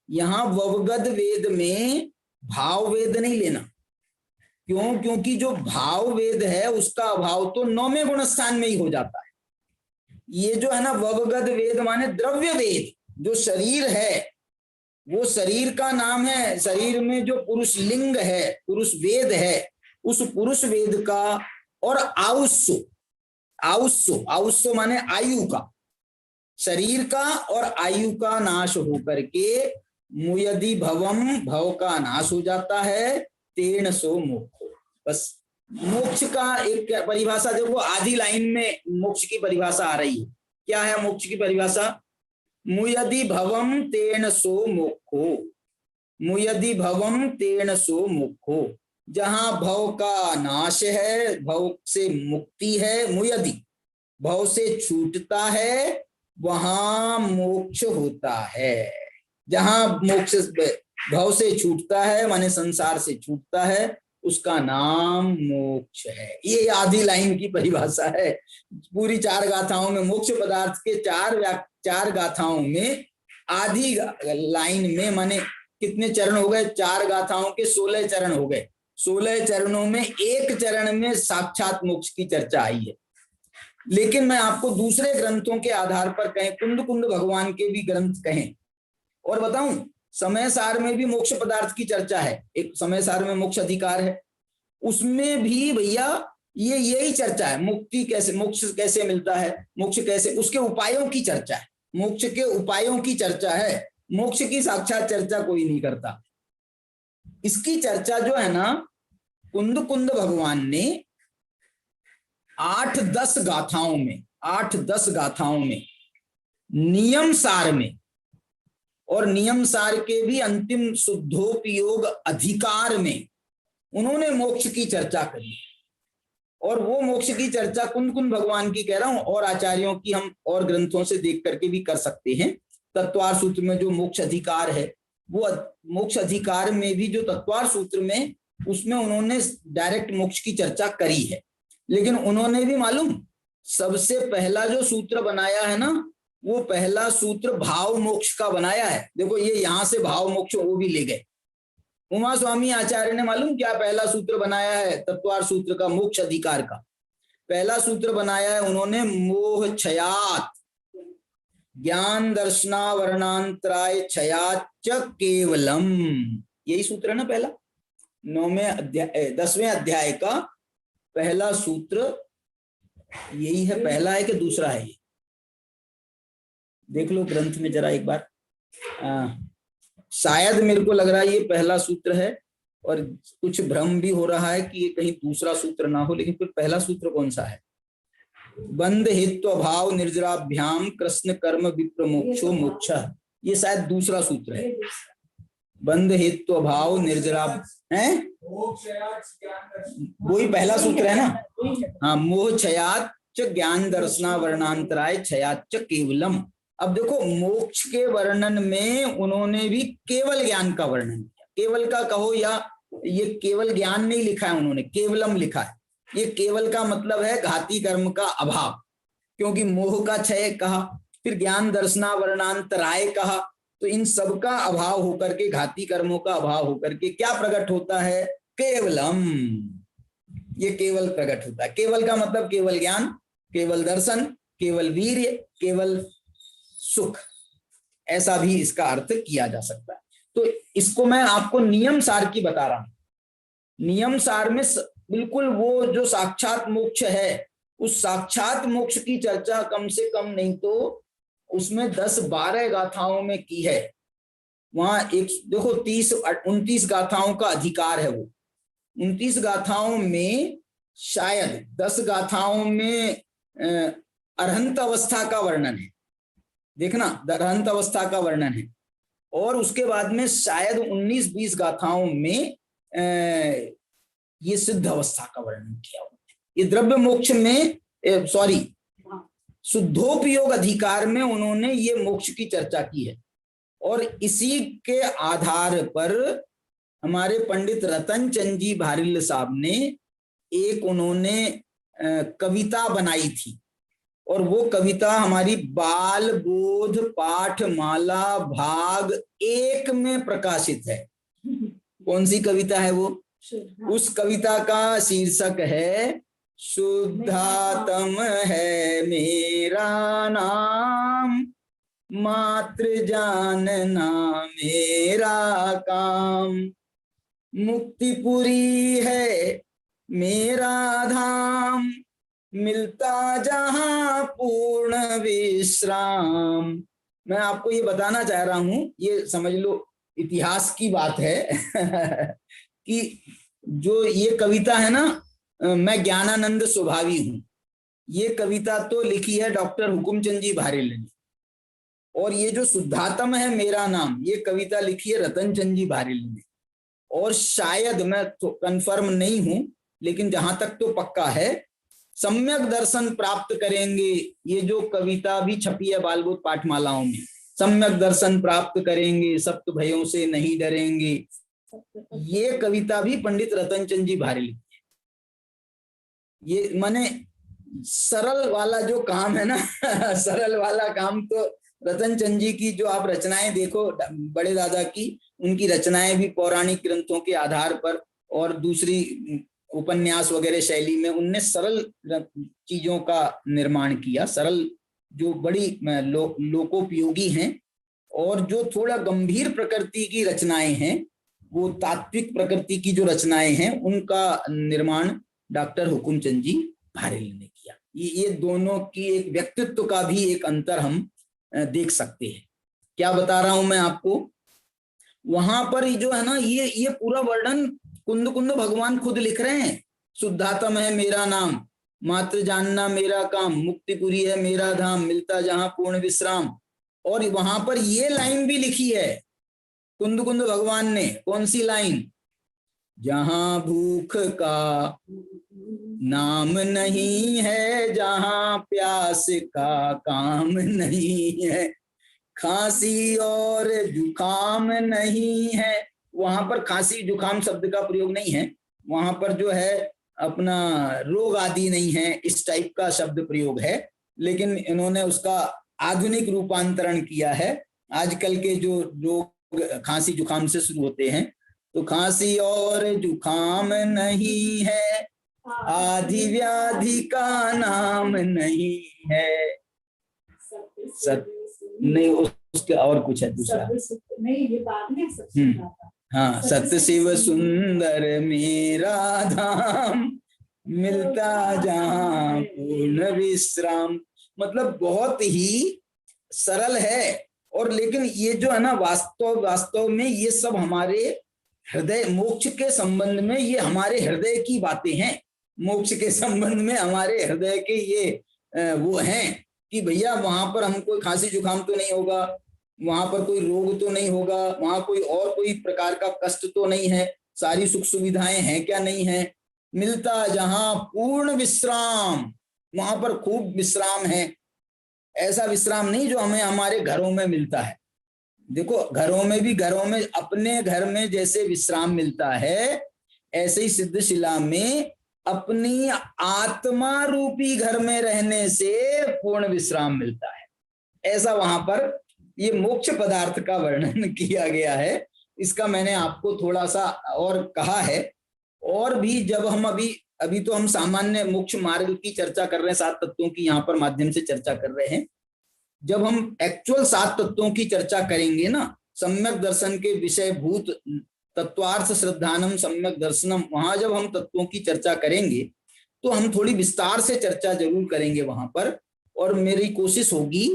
यहाँ ववगद वेद में भाव वेद नहीं लेना। क्यों? क्योंकि जो भाव वेद है उसका अभाव तो 9वें गुणस्थान में ही हो जाता है। ये जो है ना ववगद वेद माने द्रव्य वेद, जो शरीर है वो शरीर का नाम है, शरीर में जो पुरुष लिंग है, पुरुष वेद है, उस पुरुष वेद का, और आयुष्य, आयुष्य माने आयु का, शरीर का और आयु का नाश होकर के मुयदि भवम, भव का नाश हो जाता है, तेन सो मोक्षो। बस मोक्ष का एक परिभाषा देखो, आधी लाइन में मोक्ष की परिभाषा आ रही है। क्या है मोक्ष की परिभाषा? मुयदि भवम तेन सो मोक्षो, मुयदि भवम तेन सो मोक्षो। जहां भव का नाश है, भव से मुक्ति है, मुयदि भव से छूटता है, वहां मोक्ष होता है। जहां मोक्ष भव से छूटता है माने संसार से छूटता है, उसका नाम मोक्ष है। ये आधी लाइन की परिभाषा है। पूरी 4 गाथाओं में, मोक्ष पदार्थ के 4 गाथाओं में आधी लाइन में माने कितने चरण हो गए? 4 गाथाओं के 16 चरण हो गए। 16 चरणों में एक चरण में साक्षात मोक्ष की चर्चा आई है। लेकिन मैं आपको दूसरे ग्रंथों के आधार पर कहें, कुंद कुंद भगवान के भी ग्रंथ कहें और बताऊं, समय सार में भी मोक्ष पदार्थ की चर्चा है। एक समय सार में मोक्ष अधिकार है, उसमें भी भैया ये यही चर्चा है। मुक्ति कैसे, मोक्ष कैसे मिलता है, मोक्ष कैसे, उसके उपायों की चर्चा है। मोक्ष के उपायों की चर्चा है, मोक्ष की साक्षात चर्चा कोई नहीं करता। इसकी चर्चा जो है ना, कुंद कुंद भगवान ने 8-10 गाथाओं में, 8-10 गाथाओं में, नियम सार में और नियम सार के भी अंतिम शुद्धोपयोग अधिकार में उन्होंने मोक्ष की चर्चा करी। और वो मोक्ष की चर्चा कुंद कुंद भगवान की कह रहा हूं, और आचार्यों की हम और ग्रंथों से देख करके भी कर सकते हैं। तत्वार सूत्र में जो मोक्ष अधिकार है, वो मोक्ष अधिकार में भी जो तत्वार सूत्र में, उसमें उन्होंने डायरेक्ट मोक्ष की चर्चा करी है। लेकिन उन्होंने भी मालूम सबसे पहला जो सूत्र बनाया है ना, वो पहला सूत्र भाव मोक्ष का बनाया है। देखो ये यहां से भाव मोक्ष वो भी ले गए। उमा स्वामी आचार्य ने मालूम क्या पहला सूत्र बनाया है तत्वार सूत्र का, मोक्ष अधिकार का? पहला सूत्र बनाया है उन्होंने, मोह क्षयात ज्ञान दर्शना वर्णांतराय क्षयाच केवलम। यही सूत्र है ना पहला, 10वें अध्याय का पहला सूत्र यही है। पहला है कि दूसरा है? ये देख लो ग्रंथ में जरा एक बार। शायद मेरे को लग रहा है ये पहला सूत्र है, और कुछ भ्रम भी हो रहा है कि ये कहीं दूसरा सूत्र ना हो। लेकिन फिर पहला सूत्र कौन सा है? बंध हित्व भाव निर्जराभ्याम कृष्ण कर्म विप्र मोक्षो मोक्ष, ये शायद दूसरा सूत्र है। बंध हित्व भाव निर्जराभ है, वही पहला सूत्र है ना। हाँ, मोह क्षयात ज्ञान दर्शना वर्णांतराय क्षयाच केवलम। अब देखो मोक्ष के वर्णन में उन्होंने भी केवल ज्ञान का वर्णन किया। केवल का कहो या ये केवल ज्ञान नहीं लिखा है उन्होंने, केवलम लिखा है। ये केवल का मतलब है घाती कर्म का अभाव, क्योंकि मोह का क्षय कहा, फिर ज्ञान दर्शना वर्णांतराय कहा, तो इन सब का अभाव होकर के, घाती कर्मों का अभाव होकर के क्या प्रकट होता है? केवलम। ये केवल प्रकट होता है। केवल का मतलब केवल ज्ञान, केवल दर्शन, केवल वीर्य, केवल सुख, ऐसा भी इसका अर्थ किया जा सकता है। तो इसको मैं आपको नियम सार की बता रहा हूं। नियम सार में बिल्कुल वो जो साक्षात मोक्ष है, उस साक्षात मोक्ष की चर्चा कम से कम नहीं तो उसमें 10-12 गाथाओं में की है। वहां एक देखो 29 गाथाओं का अधिकार है। वो 29 गाथाओं में शायद 10 गाथाओं में अरहंत अवस्था का वर्णन है, देखना अरहंत अवस्था का वर्णन है, और उसके बाद में शायद 19-20 गाथाओं में ये सिद्ध अवस्था का वर्णन किया हुआ है। ये द्रव्य मोक्ष में शुद्धोपयोग अधिकार में उन्होंने ये मोक्ष की चर्चा की है। और इसी के आधार पर हमारे पंडित रतन चंद जी भारिल साहब ने एक उन्होंने कविता बनाई थी, और वो कविता हमारी बाल बोध पाठमाला भाग 1 में प्रकाशित है। कौन सी कविता है वो? उस कविता का शीर्षक है शुद्धात्म है मेरा नाम, मात्र जानना मेरा काम, मुक्तिपुरी है मेरा धाम, मिलता जहां पूर्ण विश्राम। मैं आपको ये बताना चाह रहा हूं, ये समझ लो इतिहास की बात है कि जो ये कविता है ना, मैं ज्ञानानंद स्वभावी हूं, ये कविता तो लिखी है डॉक्टर हुकुमचंद जी भारेल ने। और ये जो शुद्धात्म है मेरा नाम, ये कविता लिखी है रतनचंद जी भारेल ने। और शायद, मैं तो कंफर्म नहीं हूं, लेकिन जहां तक तो पक्का है, सम्यक दर्शन प्राप्त करेंगे, ये जो कविता भी छपी है बालबोध पाठमालाओं में, सम्यक दर्शन प्राप्त करेंगे, सप्त भयों से नहीं डरेंगे, ये कविता भी पंडित रतनचंद जी भारेल की है। ये माने सरल वाला जो काम है ना सरल वाला काम तो रतनचंद जी की, जो आप रचनाएं देखो बड़े दादा की, उनकी रचनाएं भी पौराणिक ग्रंथों के आधार पर और दूसरी उपन्यास वगैरह शैली में उनने सरल चीजों का निर्माण किया, सरल जो बड़ी लोकोपयोगी हैं। और जो थोड़ा गंभीर प्रकृति की रचनाएं हैं, वो तात्विक प्रकृति की जो रचनाएं हैं, उनका निर्माण डॉक्टर हुकुमचंद जी भारेल ने किया। ये दोनों की एक व्यक्तित्व का भी एक अंतर हम देख सकते हैं। क्या बता रहा हूं मैं आपको, वहां पर जो है ना, ये पूरा वर्णन कुंद कुंद भगवान खुद लिख रहे हैं। शुद्धात्म है मेरा नाम, मात्र जानना मेरा काम, मुक्तिपुरी है मेरा धाम, मिलता जहां पूर्ण विश्राम। और वहां पर ये लाइन भी लिखी है कुंद कुंद भगवान ने। कौन सी लाइन? जहां भूख का नाम नहीं है, जहां प्यास का काम नहीं है, खांसी और जुकाम नहीं है। वहां पर खांसी जुकाम शब्द का प्रयोग नहीं है, वहां पर जो है अपना रोग आदि नहीं है, इस टाइप का शब्द प्रयोग है। लेकिन इन्होंने उसका आधुनिक रूपांतरण किया है। आजकल के जो रोग खांसी जुकाम से शुरू होते हैं, तो खांसी और जुकाम नहीं है, आदि व्याधि का नाम नहीं है, नहीं उसके और कुछ है दूसरा, हाँ, सत्य शिव सुंदर मेरा धाम, मिलता जहां पूर्ण विश्राम। मतलब बहुत ही सरल है। और लेकिन ये जो है ना, वास्तव में ये सब हमारे हृदय, मोक्ष के संबंध में ये हमारे हृदय की बातें हैं। मोक्ष के संबंध में हमारे हृदय के ये वो हैं कि भैया वहां पर हमको खांसी जुकाम तो नहीं होगा, वहां पर कोई रोग तो नहीं होगा, वहां कोई प्रकार का कष्ट तो नहीं है, सारी सुख सुविधाएं हैं क्या? नहीं है। मिलता जहां पूर्ण विश्राम, वहां पर खूब विश्राम है। ऐसा विश्राम नहीं जो हमें हमारे घरों में मिलता है। देखो घरों में अपने घर में जैसे विश्राम मिलता है, ऐसे ही सिद्धशिला में अपनी आत्मा रूपी घर में रहने से पूर्ण विश्राम मिलता है। ऐसा वहां पर ये मोक्ष पदार्थ का वर्णन किया गया है। इसका मैंने आपको थोड़ा सा और कहा है। और भी जब हम अभी तो हम सामान्य मोक्ष मार्ग की चर्चा कर रहे हैं, 7 तत्वों की यहाँ पर माध्यम से चर्चा कर रहे हैं। जब हम एक्चुअल 7 तत्वों की चर्चा करेंगे ना, सम्यक दर्शन के विषय भूत तत्वार्थ श्रद्धानम सम्यक दर्शनम, वहां जब हम तत्वों की चर्चा करेंगे तो हम थोड़ी विस्तार से चर्चा जरूर करेंगे वहां पर। और मेरी कोशिश होगी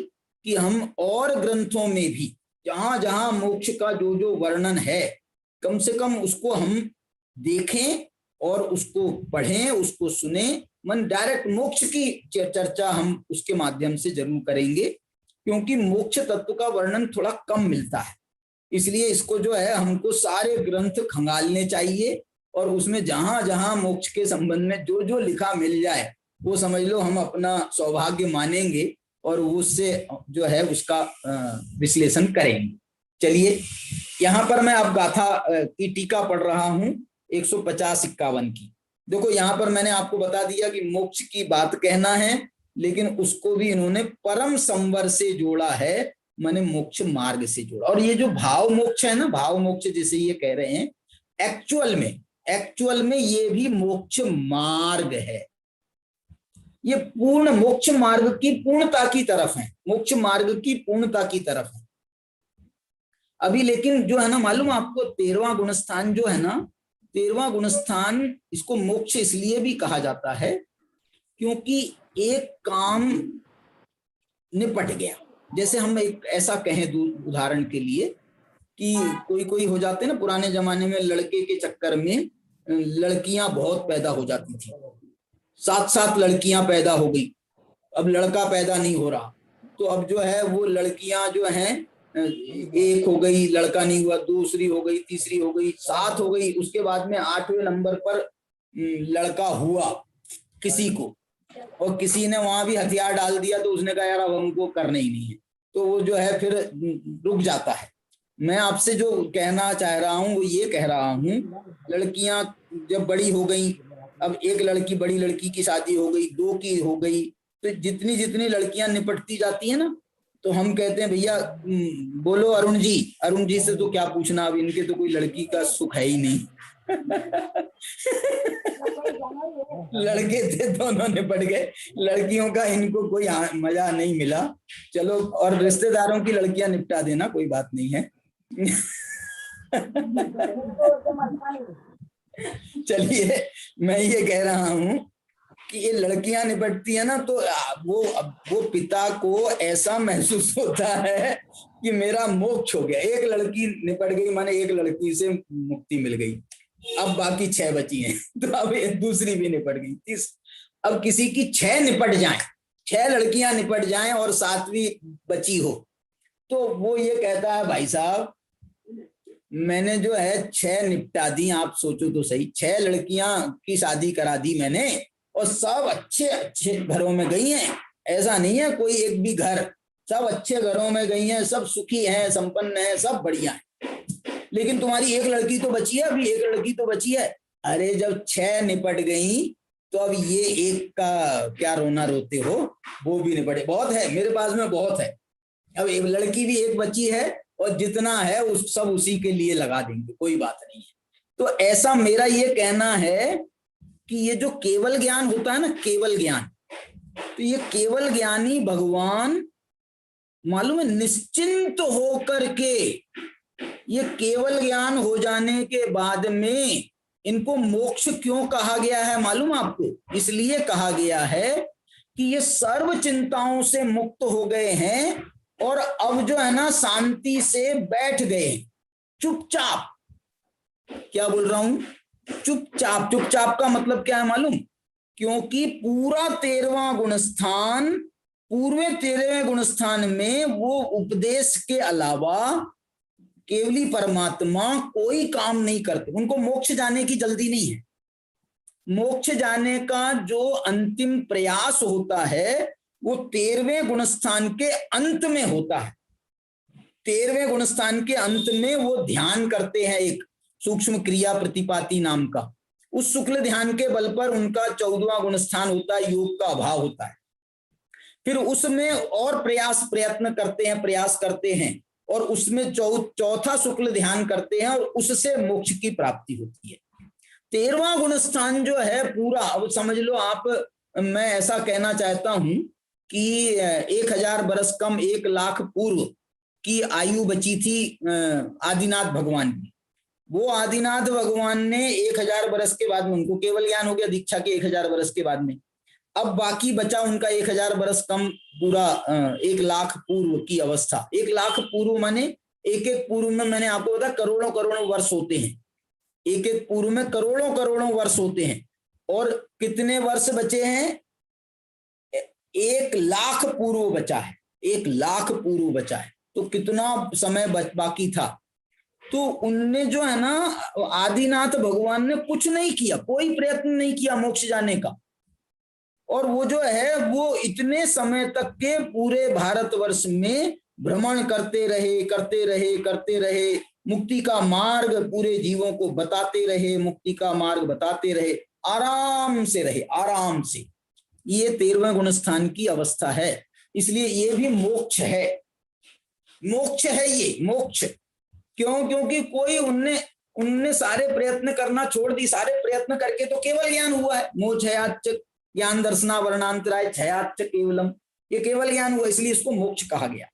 कि हम और ग्रंथों में भी जहां जहां मोक्ष का जो वर्णन है, कम से कम उसको हम देखें और उसको पढ़ें, उसको सुने। मन डायरेक्ट मोक्ष की चर्चा हम उसके माध्यम से जरूर करेंगे, क्योंकि मोक्ष तत्व का वर्णन थोड़ा कम मिलता है। इसलिए इसको जो है हमको सारे ग्रंथ खंगालने चाहिए और उसमें जहां जहां मोक्ष के संबंध में जो लिखा मिल जाए वो समझ लो हम अपना सौभाग्य मानेंगे और उससे जो है उसका विश्लेषण करेंगे। चलिए, यहाँ पर मैं अब गाथा की टीका पढ़ रहा हूँ 150-51 की। देखो यहाँ पर मैंने आपको बता दिया कि मोक्ष की बात कहना है, लेकिन उसको भी इन्होंने परम संवर से जोड़ा है, माने मोक्ष मार्ग से जोड़ा। और ये जो भाव मोक्ष है ना, भाव मोक्ष जिसे ये कह रहे हैं, एक्चुअल में ये भी मोक्ष मार्ग है। ये पूर्ण मोक्ष मार्ग की पूर्णता की तरफ है, मोक्ष मार्ग की पूर्णता की तरफ है। अभी लेकिन जो है ना, मालूम आपको 13वां गुणस्थान जो है ना, 13वां गुणस्थान, इसको मोक्ष इसलिए भी कहा जाता है क्योंकि एक काम निपट गया। जैसे हम एक ऐसा कहें उदाहरण के लिए कि कोई हो जाते हैं ना, पुराने जमाने में लड़के के चक्कर में लड़कियां बहुत पैदा हो जाती थी, 7-7 लड़कियां पैदा हो गई। अब लड़का पैदा नहीं हो रहा, तो अब जो है वो लड़कियां जो हैं, एक हो गई, लड़का नहीं हुआ, दूसरी हो गई, तीसरी हो गई, 7 हो गई, उसके बाद में 8वें नंबर पर लड़का हुआ किसी को, और किसी ने वहां भी हथियार डाल दिया, तो उसने कहा यार अब हमको करना ही नहीं है, तो वो जो है फिर रुक जाता है। मैं आपसे जो कहना चाह रहा हूँ वो ये कह रहा हूँ, लड़कियां जब बड़ी हो गई, अब एक लड़की, बड़ी लड़की की शादी हो गई, 2 की हो गई, तो जितनी जितनी लड़कियां निपटती जाती है ना, तो हम कहते हैं भैया बोलो अरुण जी से तो क्या पूछना, अब इनके तो कोई लड़की का सुख है ही नहीं। लड़के थे दोनों निपट गए, लड़कियों का इनको कोई मजा नहीं मिला। चलो, और रिश्तेदारों की लड़कियां निपटा देना, कोई बात नहीं है। चलिए, मैं ये कह रहा हूं कि ये लड़कियां निपटती है ना, तो वो पिता को ऐसा महसूस होता है कि मेरा मोक्ष हो गया, एक लड़की निपट गई, माने एक लड़की से मुक्ति मिल गई, अब बाकी 6 बची हैं, तो अब दूसरी भी निपट गई। अब किसी की 6 निपट जाएं, 6 लड़कियां निपट जाएं और 7वीं बची हो, तो वो ये कहता है भाई साहब मैंने जो है 6 निपटा दी, आप सोचो तो सही, 6 लड़कियां की शादी करा दी मैंने, और सब अच्छे अच्छे घरों में गई हैं, ऐसा नहीं है कोई एक भी घर, सब अच्छे घरों में गई हैं, सब सुखी हैं, संपन्न हैं, सब बढ़िया है, लेकिन तुम्हारी एक लड़की तो बची है, अभी एक लड़की तो बची है। अरे जब 6 निपट गई तो अब ये एक का क्या रोना रोते हो, वो भी निपटे, बहुत है मेरे पास में, बहुत है, अब एक लड़की भी एक बची है, और जितना है उस सब उसी के लिए लगा देंगे, कोई बात नहीं है। तो ऐसा मेरा ये कहना है कि ये जो केवल ज्ञान होता है ना, केवल ज्ञान, तो ये केवल ज्ञानी भगवान मालूम है निश्चिंत होकर के, ये केवल ज्ञान हो जाने के बाद में इनको मोक्ष क्यों कहा गया है मालूम आपको? इसलिए कहा गया है कि ये सर्व चिंताओं से मुक्त हो गए हैं, और अब जो है ना शांति से बैठ गए, चुपचाप। क्या बोल रहा हूं? चुपचाप। चुपचाप का मतलब क्या है मालूम? क्योंकि पूरा 13वां गुणस्थान, पूर्वे 13वें गुणस्थान में वो उपदेश के अलावा केवली परमात्मा कोई काम नहीं करते, उनको मोक्ष जाने की जल्दी नहीं है। मोक्ष जाने का जो अंतिम प्रयास होता है वो 13वें गुणस्थान के अंत में होता है। 13वें गुणस्थान के अंत में वो ध्यान करते हैं, एक सूक्ष्म क्रिया प्रतिपाती नाम का, उस शुक्ल ध्यान के बल पर उनका 14वां गुणस्थान होता है, योग का अभाव होता है। फिर उसमें और प्रयत्न करते हैं और उसमें चौथा शुक्ल ध्यान करते हैं, और उससे मोक्ष की प्राप्ति होती है। 13वां गुणस्थान जो है पूरा, अब समझ लो आप, मैं ऐसा कहना चाहता हूं कि 1000 बरस कम 1 लाख पूर्व की आयु बची थी आदिनाथ भगवान की। वो आदिनाथ भगवान ने 1000 बरस के बाद में उनको केवल ज्ञान हो गया, दीक्षा के 1000 बरस के बाद में। अब बाकी बचा उनका 1000 बरस कम पूरा 1 लाख पूर्व की अवस्था। 1 लाख पूर्व माने एक पूर्व में मैंने आपको बताया करोड़ों करोड़ों वर्ष होते हैं, एक पूर्व में करोड़ों करोड़ों वर्ष होते हैं। और कितने वर्ष बचे हैं? 1 लाख पूर्व बचा है, 1 लाख पूर्व बचा है। तो कितना समय बाकी था? तो उनने जो है ना, आदिनाथ भगवान ने कुछ नहीं किया, कोई प्रयत्न नहीं किया मोक्ष जाने का। और वो जो है वो इतने समय तक के पूरे भारतवर्ष में भ्रमण करते रहे, मुक्ति का मार्ग पूरे जीवों को बताते रहे, मुक्ति का मार्ग बताते रहे, आराम से रहे, आराम से। ये 13वें गुणस्थान की अवस्था है, इसलिए ये भी मोक्ष है। मोक्ष है ये, मोक्ष क्यों? क्योंकि कोई उनने सारे प्रयत्न करना छोड़ दी। सारे प्रयत्न करके तो केवल ज्ञान हुआ है। मोक्षयाच्च ज्ञान दर्शना वर्णांतराय क्षयाच्च केवलम, ये केवल ज्ञान हुआ, इसलिए इसको मोक्ष कहा गया।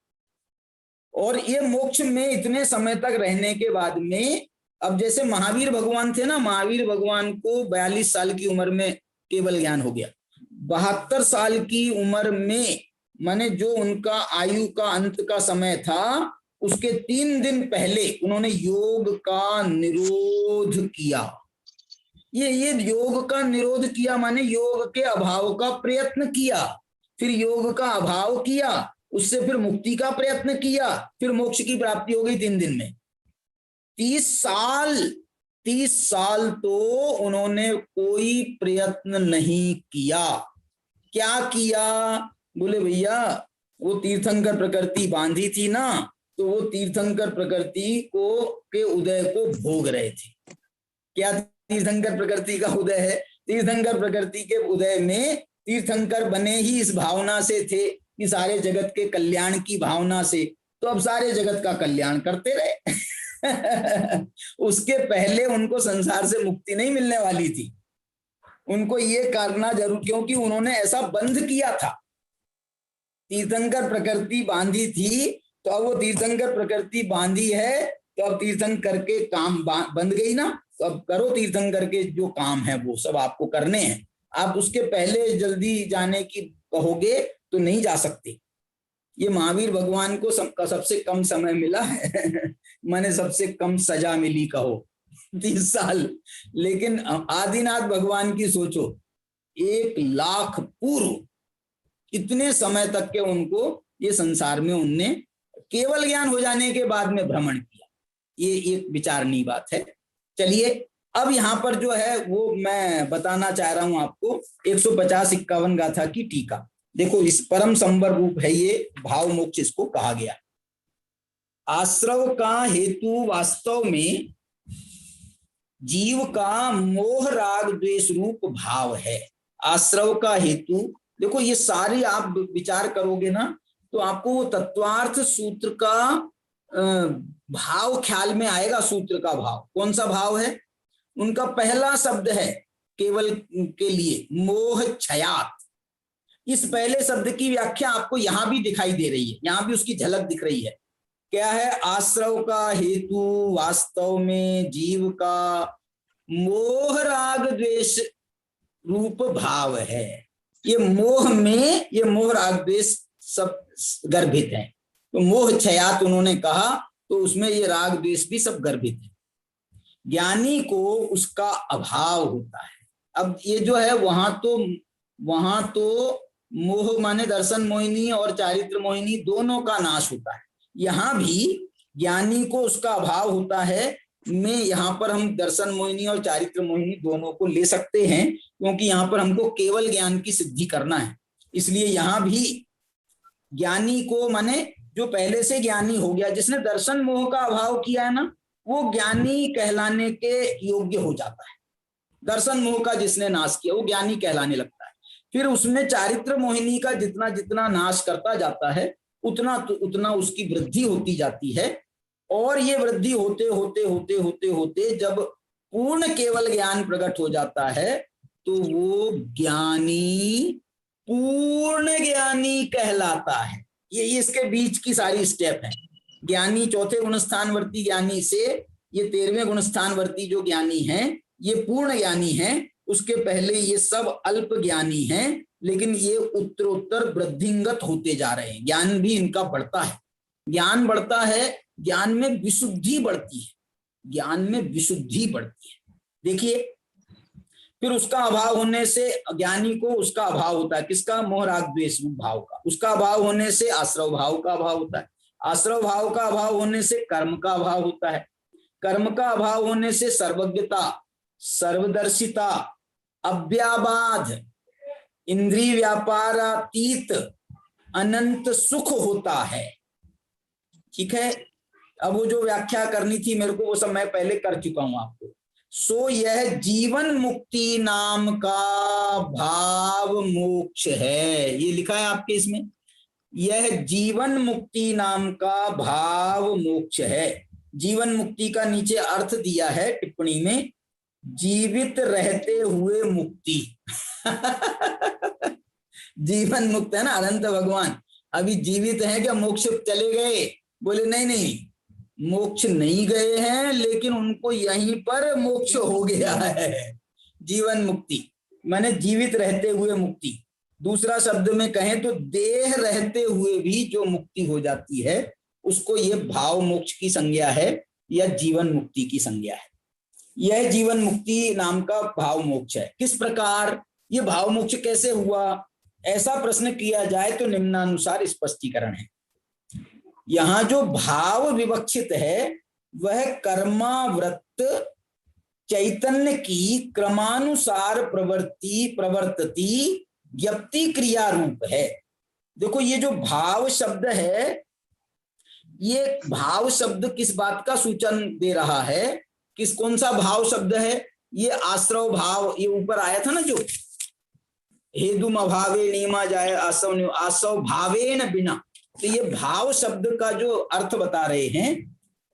और ये मोक्ष में इतने समय तक रहने के बाद में, अब जैसे महावीर भगवान थे ना, महावीर भगवान को 42 साल की उम्र में केवल ज्ञान हो गया। 72 साल की उम्र में, माने जो उनका आयु का अंत का समय था, उसके 3 दिन पहले उन्होंने योग का निरोध किया। ये योग का निरोध किया माने योग के अभाव का प्रयत्न किया, फिर योग का अभाव किया, उससे फिर मुक्ति का प्रयत्न किया, फिर मोक्ष की प्राप्ति हो गई 3 दिन में। 30 साल तो उन्होंने कोई प्रयत्न नहीं किया। क्या किया? बोले भैया वो तीर्थंकर प्रकृति बांधी थी ना, तो वो तीर्थंकर प्रकृति को के उदय को भोग रहे थे। क्या तीर्थंकर प्रकृति का उदय है? तीर्थंकर प्रकृति के उदय में तीर्थंकर बने ही इस भावना से थे कि सारे जगत के कल्याण की भावना से, तो अब सारे जगत का कल्याण करते रहे। उसके पहले उनको संसार से मुक्ति नहीं मिलने वाली थी, उनको ये करना जरूर, क्योंकि उन्होंने ऐसा बंध किया था। तीर्थंकर प्रकृति बांधी थी, तो अब वो तीर्थंकर प्रकृति बांधी है, तो अब तीर्थंकर के काम बंध गई ना, तो अब करो तीर्थंकर के जो काम है वो सब आपको करने हैं। आप उसके पहले जल्दी जाने की कहोगे तो नहीं जा सकते। ये महावीर भगवान को सबसे कम समय मिला है माने सबसे कम सजा मिली कहो, 30 साल। लेकिन आदिनाथ भगवान की सोचो, 1 लाख पूर्व इतने समय तक के उनको ये संसार में उनने केवल ज्ञान हो जाने के बाद में भ्रमण किया। ये एक विचारणीय बात है। चलिए अब यहाँ पर जो है वो मैं बताना चाह रहा हूं आपको 150-51 गाथा की टीका। देखो इस परम संवर रूप है ये भाव मोक्ष, इसको कहा गया। आश्रव का हेतु वास्तव में जीव का मोह राग द्वेष रूप भाव है। आश्रव का हेतु, देखो ये सारी आप विचार करोगे ना तो आपको वो तत्वार्थ सूत्र का भाव ख्याल में आएगा। सूत्र का भाव कौन सा भाव है? उनका पहला शब्द है केवल के लिए मोह क्षयात। इस पहले शब्द की व्याख्या आपको यहां भी दिखाई दे रही है, यहां भी उसकी झलक दिख रही है। क्या है? आश्रव का हेतु वास्तव में जीव का मोह राग द्वेष रूप भाव है। ये मोह में ये मोह राग द्वेष सब गर्भित है। तो मोह क्षयात उन्होंने कहा, तो उसमें ये राग द्वेष भी सब गर्भित है। ज्ञानी को उसका अभाव होता है। अब ये जो है वहां तो मोह माने दर्शन मोहिनी और चारित्र मोहिनी दोनों का नाश होता है। यहाँ भी ज्ञानी को उसका अभाव होता है। में यहाँ पर हम दर्शन मोहिनी और चारित्र मोहिनी दोनों को ले सकते हैं, क्योंकि यहाँ पर हमको केवल ज्ञान की सिद्धि करना है। इसलिए यहाँ भी ज्ञानी को माने जो पहले से ज्ञानी हो गया, जिसने दर्शन मोह का अभाव किया है ना, वो ज्ञानी कहलाने के योग्य हो जाता है। दर्शन मोह का जिसने नाश किया वो ज्ञानी कहलाने लगता है। फिर उसमें चारित्र मोहिनी का जितना जितना नाश करता जाता है उतना उतना उसकी वृद्धि होती जाती है। और ये वृद्धि होते होते होते होते होते जब पूर्ण केवल ज्ञान प्रकट हो जाता है तो वो ज्ञानी पूर्ण ज्ञानी कहलाता है। ये इसके बीच की सारी स्टेप है। ज्ञानी चौथे गुणस्थानवर्ती ज्ञानी से ये 13वें गुणस्थानवर्ती जो ज्ञानी हैं ये पूर्ण ज्ञानी हैं। उसके पहले ये सब अल्प ज्ञानी हैं, लेकिन ये उत्तरोत्तर वृद्धिंगत होते जा रहे हैं। ज्ञान भी इनका बढ़ता है, ज्ञान बढ़ता है, ज्ञान में विशुद्धि बढ़ती है, ज्ञान में विशुद्धि बढ़ती है। देखिए फिर उसका अभाव होने से ज्ञानी को उसका अभाव होता है। किसका? मोह राग द्वेष भाव का। उसका अभाव होने से आश्रव भाव का अभाव होता है। आश्रव भाव का अभाव होने से कर्म का अभाव होता है। कर्म का अभाव होने से सर्वज्ञता, सर्वदर्शिता, अव्याबाध, इंद्रिय व्यापारातीत अनंत सुख होता है। ठीक है, अब वो जो व्याख्या करनी थी मेरे को वो सब मैं पहले कर चुका हूं आपको। सो यह जीवन मुक्ति नाम का भाव मोक्ष है। ये लिखा है आपके इसमें, यह जीवन मुक्ति नाम का भाव मोक्ष है। जीवन मुक्ति का नीचे अर्थ दिया है टिप्पणी में, जीवित रहते हुए मुक्ति। जीवन मुक्त है ना, अनंत भगवान अभी जीवित है क्या? मोक्ष चले गए? बोले नहीं नहीं, मोक्ष नहीं गए हैं, लेकिन उनको यहीं पर मोक्ष हो गया है। जीवन मुक्ति माने जीवित रहते हुए मुक्ति। दूसरा शब्द में कहें तो देह रहते हुए भी जो मुक्ति हो जाती है उसको ये भाव मोक्ष की संज्ञा है या जीवन मुक्ति की संज्ञा है। यह जीवन मुक्ति नाम का भाव मोक्ष है। किस प्रकार ये भाव मोक्ष कैसे हुआ, ऐसा प्रश्न किया जाए तो निम्नानुसार स्पष्टीकरण है। यहाँ जो भाव विवक्षित है वह कर्मावृत्त चैतन्य की क्रमानुसार प्रवर्तती ज्ञप्ति क्रिया रूप है। देखो ये जो भाव शब्द है, ये भाव शब्द किस बात का सूचन दे रहा है, कौन सा भाव शब्द है, ये आश्रव भाव, ये ऊपर आया था ना जो हेदुम अभावे नियमा जाए आश्रव भावेन बिना, तो ये भाव शब्द का जो अर्थ बता रहे हैं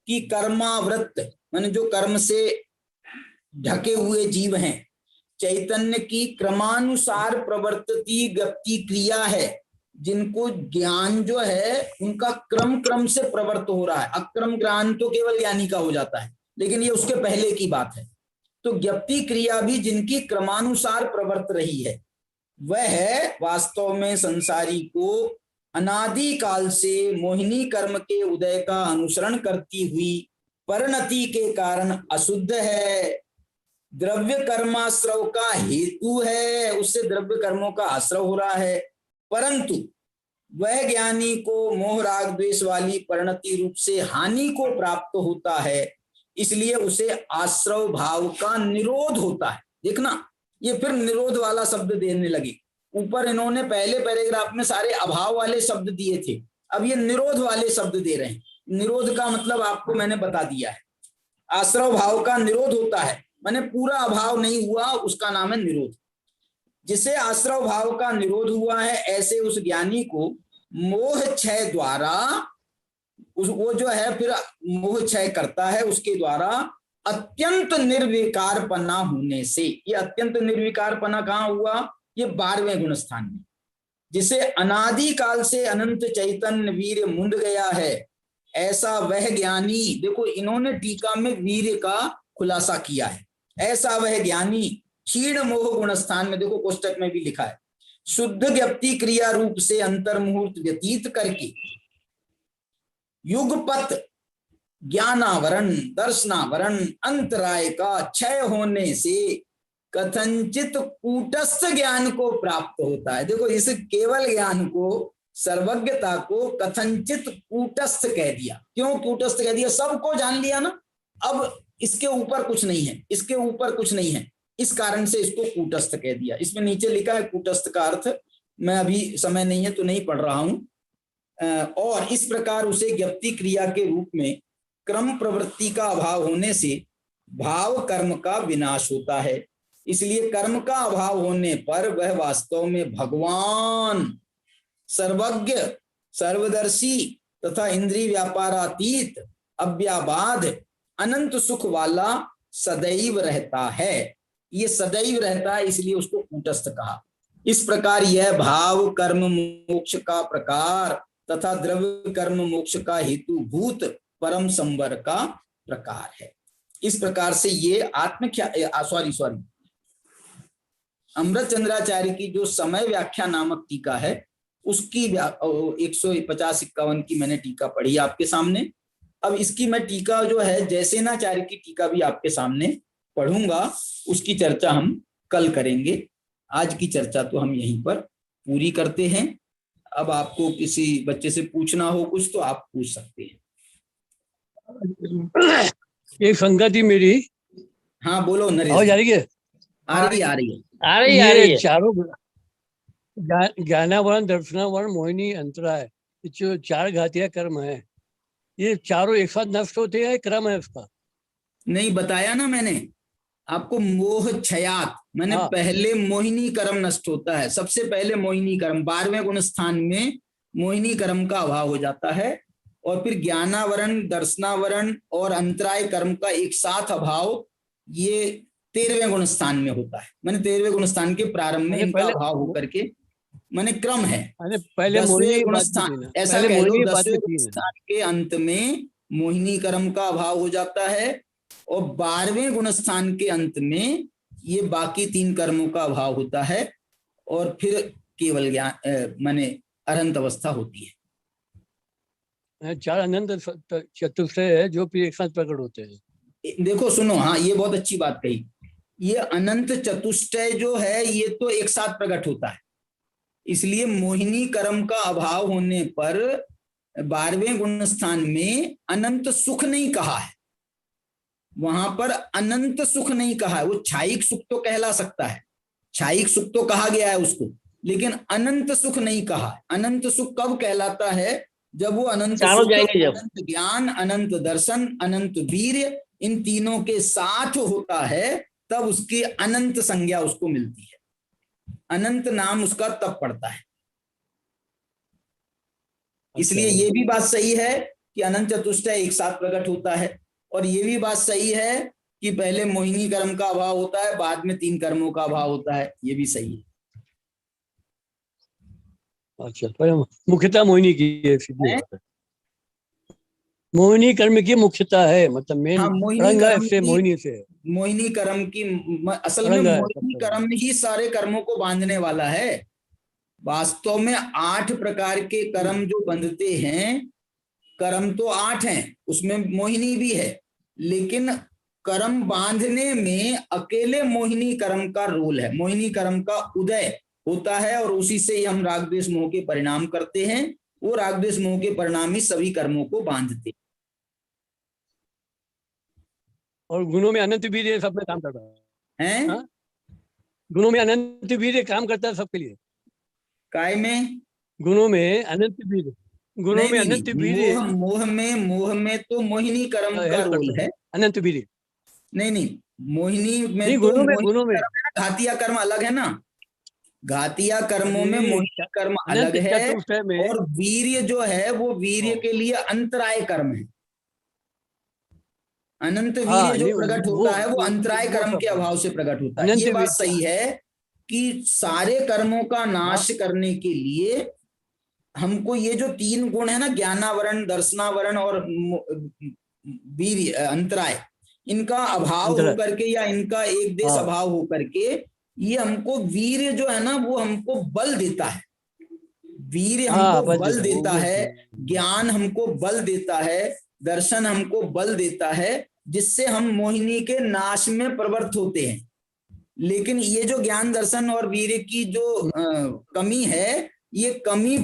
कि कर्मावृत्त माने जो कर्म से ढके हुए जीव हैं, चैतन्य की क्रमानुसार प्रवर्तती गति क्रिया है, जिनको ज्ञान जो है उनका क्रम से प्रवर्त हो रहा है। अक्रम ज्ञान तो केवल ज्ञानी का हो जाता है, लेकिन ये उसके पहले की बात है। तो ज्ञप्ति क्रिया भी जिनकी क्रमानुसार प्रवर्त रही है, वह है वास्तव में संसारी को अनादि काल से मोहिनी कर्म के उदय का अनुसरण करती हुई परिणति के कारण अशुद्ध है, द्रव्य कर्माश्रव का हेतु है, उससे द्रव्य कर्मों का आश्रव हो रहा है, परंतु वह ज्ञानी को मोह राग द्वेष वाली परिणति रूप से हानि को प्राप्त होता है, इसलिए उसे आश्रव भाव का निरोध होता है। देखना ये फिर निरोध वाला शब्द देने लगे। ऊपर इन्होंने पहले पैराग्राफ में सारे अभाव वाले शब्द दिए थे, अब ये निरोध वाले शब्द दे रहे हैं। निरोध का मतलब आपको मैंने बता दिया है, आश्रव भाव का निरोध होता है, माने पूरा अभाव नहीं हुआ, उसका नाम है निरोध। जिसे आश्रव भाव का निरोध हुआ है, ऐसे उस ज्ञानी को मोह क्षय द्वारा वो जो है फिर मोह क्षय करता है, उसके द्वारा अत्यंत निर्विकारपना होने से। ये अत्यंत निर्विकारपना कहाँ हुआ, ये 12वें गुण स्थान में। जिसे अनादि काल से अनंत चैतन्य वीर मुंड गया है, ऐसा वह ज्ञानी, देखो इन्होंने टीका में वीर का खुलासा किया है, ऐसा वह ज्ञानी क्षीण मोह गुण स्थान में, देखो कोष्टक में भी लिखा है, शुद्ध ज्ञप्ति क्रिया रूप से अंतर्मुहूर्त व्यतीत करके युगपत ज्ञानावरण दर्शनावरण अंतराय का क्षय होने से कथंचित कूटस्थ ज्ञान को प्राप्त होता है। देखो इस केवल ज्ञान को, सर्वज्ञता को कथंचित कूटस्थ कह दिया। क्यों कूटस्थ कह दिया, सबको जान लिया ना, अब इसके ऊपर कुछ नहीं है, इसके ऊपर कुछ नहीं है, इस कारण से इसको कूटस्थ कह दिया। इसमें नीचे लिखा है कूटस्थ का अर्थ, मैं अभी समय नहीं है तो नहीं पढ़ रहा हूं। और इस प्रकार उसे ज्ञप्ति क्रिया के रूप में क्रम प्रवृत्ति का अभाव होने से भाव कर्म का विनाश होता है। इसलिए कर्म का अभाव होने पर वह वास्तव में भगवान सर्वज्ञ सर्वदर्शी तथा इंद्रिय व्यापारातीत अव्याबाध अनंत सुख वाला सदैव रहता है। ये सदैव रहता है, इसलिए उसको कूटस्थ कहा। इस प्रकार यह भाव कर्म मोक्ष का प्रकार तथा द्रव्य कर्म मोक्ष का हेतु भूत परम संवर का प्रकार है। इस प्रकार से ये अमृत चंद्राचार्य की जो समय व्याख्या नामक टीका है, उसकी 150-51 की मैंने टीका पढ़ी आपके सामने। अब इसकी मैं टीका जो है जयसेनाचार्य की टीका भी आपके सामने पढ़ूंगा, उसकी चर्चा हम कल करेंगे। आज की चर्चा तो हम यहीं पर पूरी करते हैं। अब आपको किसी बच्चे से पूछना हो कुछ तो आप पूछ सकते हैं। एक संगति मेरी, हाँ बोलो नरेश। आवाज आ रही है? आ रही है। ये चारों ज्ञानावरण दर्शनावरण मोहिनी अंतराय, जो 4 घातिया कर्म है, ये चारों एक साथ नष्ट होते हैं, क्रम है उसका? नहीं बताया ना मैंने आपको, मोह क्षयात मैंने पहले मोहिनी कर्म नष्ट होता है। सबसे पहले मोहिनी कर्म 12वें गुण स्थान में मोहिनी कर्म का अभाव हो जाता है, और फिर ज्ञानावरण दर्शनावरण और अंतराय कर्म का एक साथ अभाव ये 13वें गुण स्थान में होता है। मैंने 13वें गुण स्थान के प्रारंभ में इनका अभाव होकर के मैंने क्रम है। पहले गुण स्थान ऐसा कह लो, 10वें गुण स्थान के अंत में मोहिनी कर्म का अभाव हो जाता है, और 12वें गुण स्थान के अंत में ये बाकी 3 कर्मों का अभाव होता है, और फिर केवल ज्ञान माने अनंत अवस्था होती है। 4 अनंत चतुष्टय है जो फिर एक साथ प्रकट होते हैं। देखो सुनो, हाँ ये बहुत अच्छी बात कही। ये अनंत चतुष्टय जो है ये तो एक साथ प्रकट होता है, इसलिए मोहिनी कर्म का अभाव होने पर 12वें गुण स्थान में अनंत सुख नहीं कहा है, वहां पर अनंत सुख नहीं कहा है। वो छायिक सुख तो कहला सकता है, छायिक सुख तो कहा गया है उसको, लेकिन अनंत सुख नहीं कहा है। अनंत सुख कब कहलाता है? जब वो अनंत सुख, अनंत ज्ञान, अनंत दर्शन, अनंत वीर्य, इन तीनों के साथ होता है, तब उसकी अनंत संज्ञा उसको मिलती है, अनंत नाम उसका तब पड़ता है। इसलिए ये भी बात सही है कि अनंत चतुष्टय एक साथ प्रकट होता है, और ये भी बात सही है कि पहले मोहिनी कर्म का अभाव होता है, बाद में 3 कर्मों का अभाव होता है, ये भी सही है। अच्छा, पर मुख्यता मोहिनी की है, सीधी बात है। मोहिनी कर्म की मुख्यता है, मतलब मेन हाँ, रंग है इससे, मोहिनी से मोहिनी कर्म की असल में मोहिनी कर्म ही सारे कर्मों को बांधने वाला है। वास्तव में 8 प्रकार के कर्म जो बंधते हैं, कर्म तो 8 हैं, उसमें मोहिनी भी है, लेकिन कर्म बांधने में अकेले मोहिनी कर्म का रोल है। मोहिनी कर्म का उदय होता है और उसी से ही हम राग द्वेष मोह के परिणाम करते हैं, वो राग द्वेष मोह के परिणाम ही सभी कर्मों को बांधते हैं। और गुणों में अनंत वीर्य सब में काम करता हैं? हाँ? गुणों में अनंत वीर्य काम करता है सबके लिए। काय में? गुणों में अनंत वीर्य, गुणों में अनंत वीर्य, मोह में तो मोहिनी कर्म का रोल है, अनंत वीर्य नहीं मोहिनी में नहीं, तो गुणों में घातिया कर्म अलग है ना, घातिया कर्मों में मोहिनी कर्म अलग है, और वीर्य जो है वो वीर्य के लिए अंतराय कर्म है। अनंत वीर्य जो प्रकट होता है वो अंतराय कर्म के अभाव से प्रकट होता है। ये बात सही है कि सारे कर्मों का नाश करने के लिए हमको ये जो 3 गुण है ना, ज्ञानावरण, दर्शनावरण और वीर्य अंतराय, इनका अभाव होकर के या इनका एक देश अभाव होकर के ये हमको वीर्य जो है ना वो हमको बल देता है, वीर्य हमको बल देता है, ज्ञान हमको बल देता है, दर्शन हमको बल देता है, जिससे हम मोहिनी के नाश में प्रवृत्त होते हैं। लेकिन ये जो ज्ञान, दर्शन और वीर्य की जो कमी है, ये कमी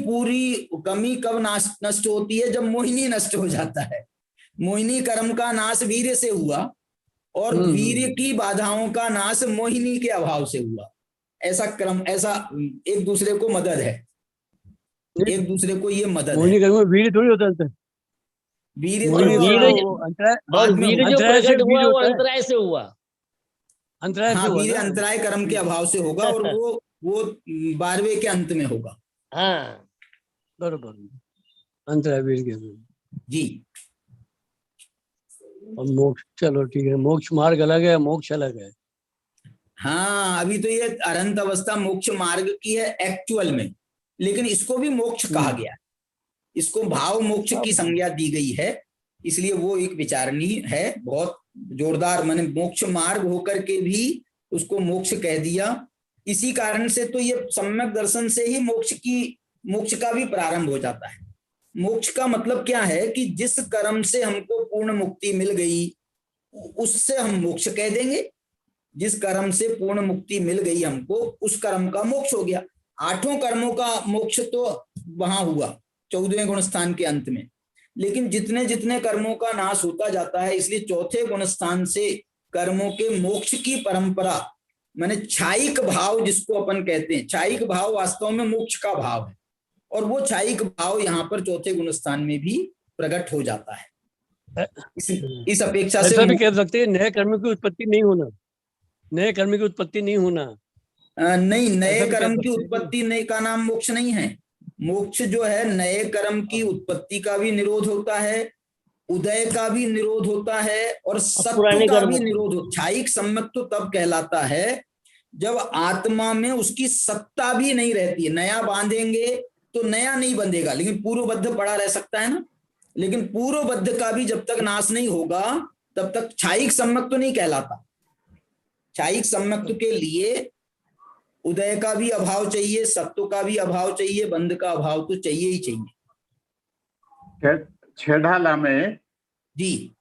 कब नष्ट होती है? जब मोहिनी नष्ट हो जाता है। मोहिनी कर्म का नाश वीर्य से हुआ और वीर्य की बाधाओं का नाश मोहिनी के अभाव से हुआ। ऐसा क्रम, ऐसा एक दूसरे को मदद है, एक दूसरे को ये मदद है। मोहिनी कर्म में वीर्य थोड़ी होता है, वीर्य जो प्रकट हुआ वो अंतराय से हुआ, वीर्य अंतराय कर्म के अभाव से होगा और वो 12वें के अंत में होगा। हाँ बरोबर, अंतराय वीर्य के जी। और मोक्ष, चलो ठीक है, मोक्ष मार्ग अलग है, मोक्ष अलग है। हाँ, अभी तो ये अरंत अवस्था मोक्ष मार्ग की है एक्चुअल में, लेकिन इसको भी मोक्ष कहा गया, इसको भाव मोक्ष की संज्ञा दी गई है, इसलिए वो एक विचारणीय है, बहुत जोरदार। मैंने मोक्ष मार्ग होकर के भी उसको मोक्ष कह दिया। इसी कारण से तो ये सम्यक दर्शन से ही मोक्ष का भी प्रारंभ हो जाता है। मोक्ष का मतलब क्या है कि जिस कर्म से हमको पूर्ण मुक्ति मिल गई उससे हम मोक्ष कह देंगे। जिस कर्म से पूर्ण मुक्ति मिल गई हमको, उस कर्म का मोक्ष हो गया। 8 कर्मों का मोक्ष तो वहां हुआ 14वें गुण स्थान के अंत में, लेकिन जितने जितने कर्मों का नाश होता जाता है, इसलिए 4थे गुण स्थान से कर्मों के मोक्ष की परंपरा, माने छायिक भाव जिसको अपन कहते हैं, छायिक भाव वास्तव में मोक्ष का भाव है, और वो छायिक भाव यहाँ पर 4थे गुण स्थान में भी प्रकट हो जाता है। इस अपेक्षा से भी कह सकते हैं नए कर्म की उत्पत्ति नहीं होना, नए कर्म की उत्पत्ति नहीं होना, नहीं, नए कर्म की उत्पत्ति का नाम मोक्ष नहीं है। मोक्ष जो है नए कर्म की उत्पत्ति का भी निरोध होता है, उदय का भी निरोध होता है, और सत्व का भी निरोध होता है। छायिक सम्यक तो तब कहलाता है जब आत्मा में उसकी सत्ता भी नहीं रहती है। नया बांधेंगे तो नया नहीं बंधेगा, लेकिन पूर्वबद्ध पड़ा रह सकता है ना, लेकिन पूर्वबद्ध का भी जब तक नाश नहीं होगा तब तक छायिक सम्यक तो नहीं कहलाता। छायिक सम्यक के लिए उदय का भी अभाव चाहिए, सत्व का भी अभाव चाहिए, बंध का अभाव तो चाहिए ही चाहिए। छेढ़ाला में जी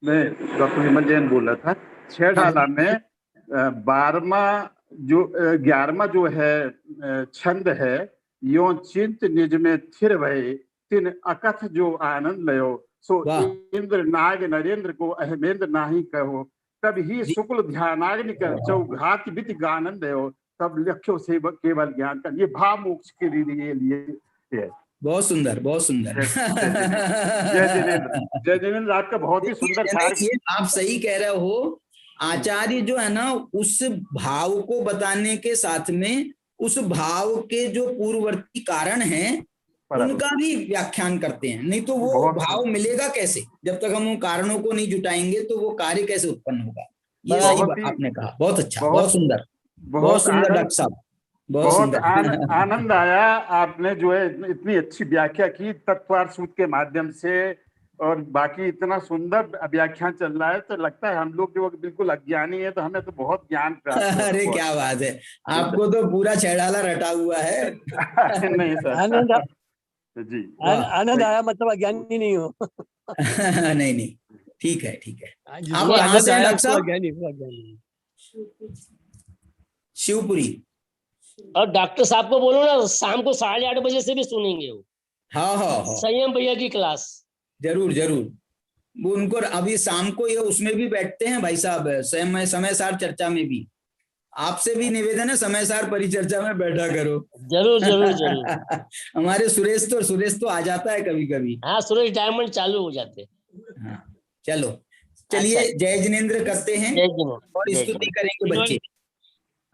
मैं डॉक्टर विमल जैन बोल रहा था। छेड़ाला में 11वां जो है छंद है, यो चिंत निज में थिर भय तिन अकथ जो आनंद लयो, सो इंद्र नाग नरेंद्र को अहमेंद्र नाही कहो, तब ही शुक्ल ध्यानाग्नि कर चौघात वित गानंद हो, तब लक्ष्यों से केवल ज्ञान का। ये भाव मोक्ष के लिए है। बहुत सुंदर, बहुत सुंदर। जय जिनेंद्र, आपका बहुत ही सुंदर सार। आप सही कह रहे हो। आचार्य जो है ना, उस भाव को बताने के साथ में उस भाव के जो पूर्ववर्ती कारण हैं उनका भी व्याख्यान करते हैं। नहीं तो वो भाव मिलेगा कैसे? जब तक हम उन कारणों को नहीं जुटाएंगे तो वो कार्य कैसे उत्पन्न होगा। ये सही बात आपने कहा। बहुत अच्छा, बहुत सुंदर, बहुत सुंदर डॉक्टर साहब, बहुत आनंद आया। आपने जो है इतनी अच्छी व्याख्या की तत्वार्थ सूत्र के माध्यम से, और बाकी इतना सुंदर व्याख्यान चल रहा है, तो लगता है हम लोग जो बिल्कुल अज्ञानी है, तो हमें तो बहुत ज्ञान प्राप्त। अरे क्या बात है, आपको तो पूरा छेड़ाला रटा हुआ है। नहीं सर, आनंद जी, आनंद आया मतलब अज्ञानी नहीं हो। नहीं नहीं, ठीक है, ठीक है। आप आनंद आया उसको अज्ञानी। शिवपुरी। और डॉक्टर साहब को बोलो ना, शाम को 8:30 बजे से भी सुनेंगे वो। हाँ, संयम भैया की क्लास। जरूर जरूर। वो उनको अभी शाम को ये उसमें भी बैठते हैं भाई साहब, समय सार चर्चा में भी। आपसे भी निवेदन है, समय सार परिचर्चा में बैठा करो। जरूर जरूर जरूर। हमारे सुरेश तो आ जाता है कभी कभी। हाँ, सुरेश डायमंड चालू हो जाते। हाँ, चलो चलिए, जय जिनेंद्र करते हैं और स्तुति करेंगे बच्चे।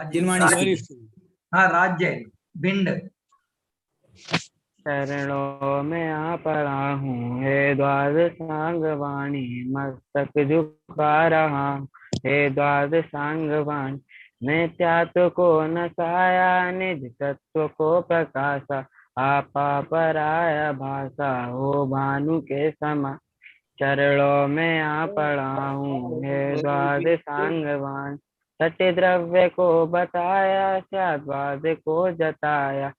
जिनवाणी। हाँ, राज्य भिंड। चरणों में आ पड़ा हूँ, हे द्वादशांग वाणी, मस्तक झुका रहा हूँ, हे द्वादशांग वाणी। मैं त्यात्व को नसाया, निज तत्व को प्रकाशा, आपा पराया भाषा, हो भानु के समा। चरणों में आ पड़ा हूँ, हे द्वादशांग वाणी। छठे द्रव्य को बताया, स्याद्वाद को जताया,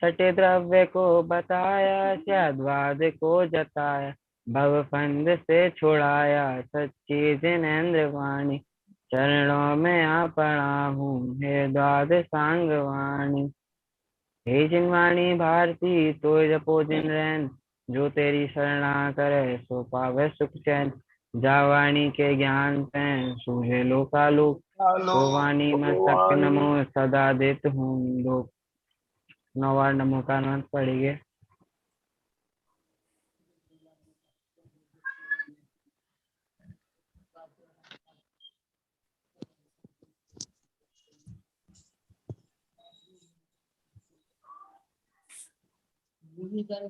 छठे द्रव्य को बताया, स्याद्वाद को जताया। भवफंद से छुड़ाया, सच्ची जिनेंद्र वाणी। चरणों में आ पड़ा हूँ, हे द्वादशांग वाणी। हे जिनवाणी भारती, तो जपो जिन रैन, जो तेरी शरणा करे सो पावे सुख चैन। जावाणी के ज्ञान पैन, सूझे लोकालोक, तो वाणी में सत्य नमो सदा देत हूँ लोक। 9 बार नमो का नाम पढ़िए।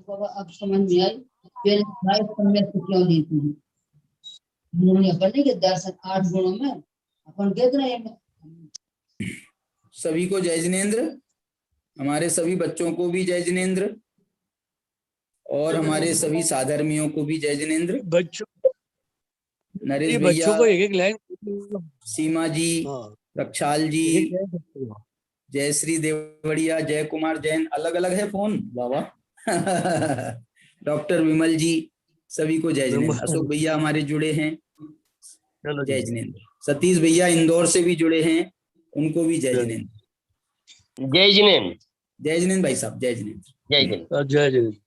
बाबा अब समझ में आई क्यों देती है उन्होंने अपन के दर्शन 8 गुणों में अपन देख रहे हैं। सभी को जय जिनेंद्र, हमारे सभी बच्चों को भी जय जिनेंद्र, और हमारे सभी साधर्मियों को भी जय जिनेंद्र। बच्चों, नरेश बच्चों को एक लाइन, सीमा जी, रक्षाल जी, जयश्री देवड़िया, जय कुमार जैन, अलग अलग है फोन बाबा। डॉक्टर विमल जी, सभी को जय जिनेंद्र। अशोक भैया हमारे जुड़े हैं, जय जिनेंद्र। सतीश भैया इंदौर से भी जुड़े हैं, उनको भी जय जिनेंद्र। जय जिनेंद्र। जय जिनेंद्र भाई साहब, जय जिनेंद्र। जय जिनेंद्र। जय जिनेंद्र।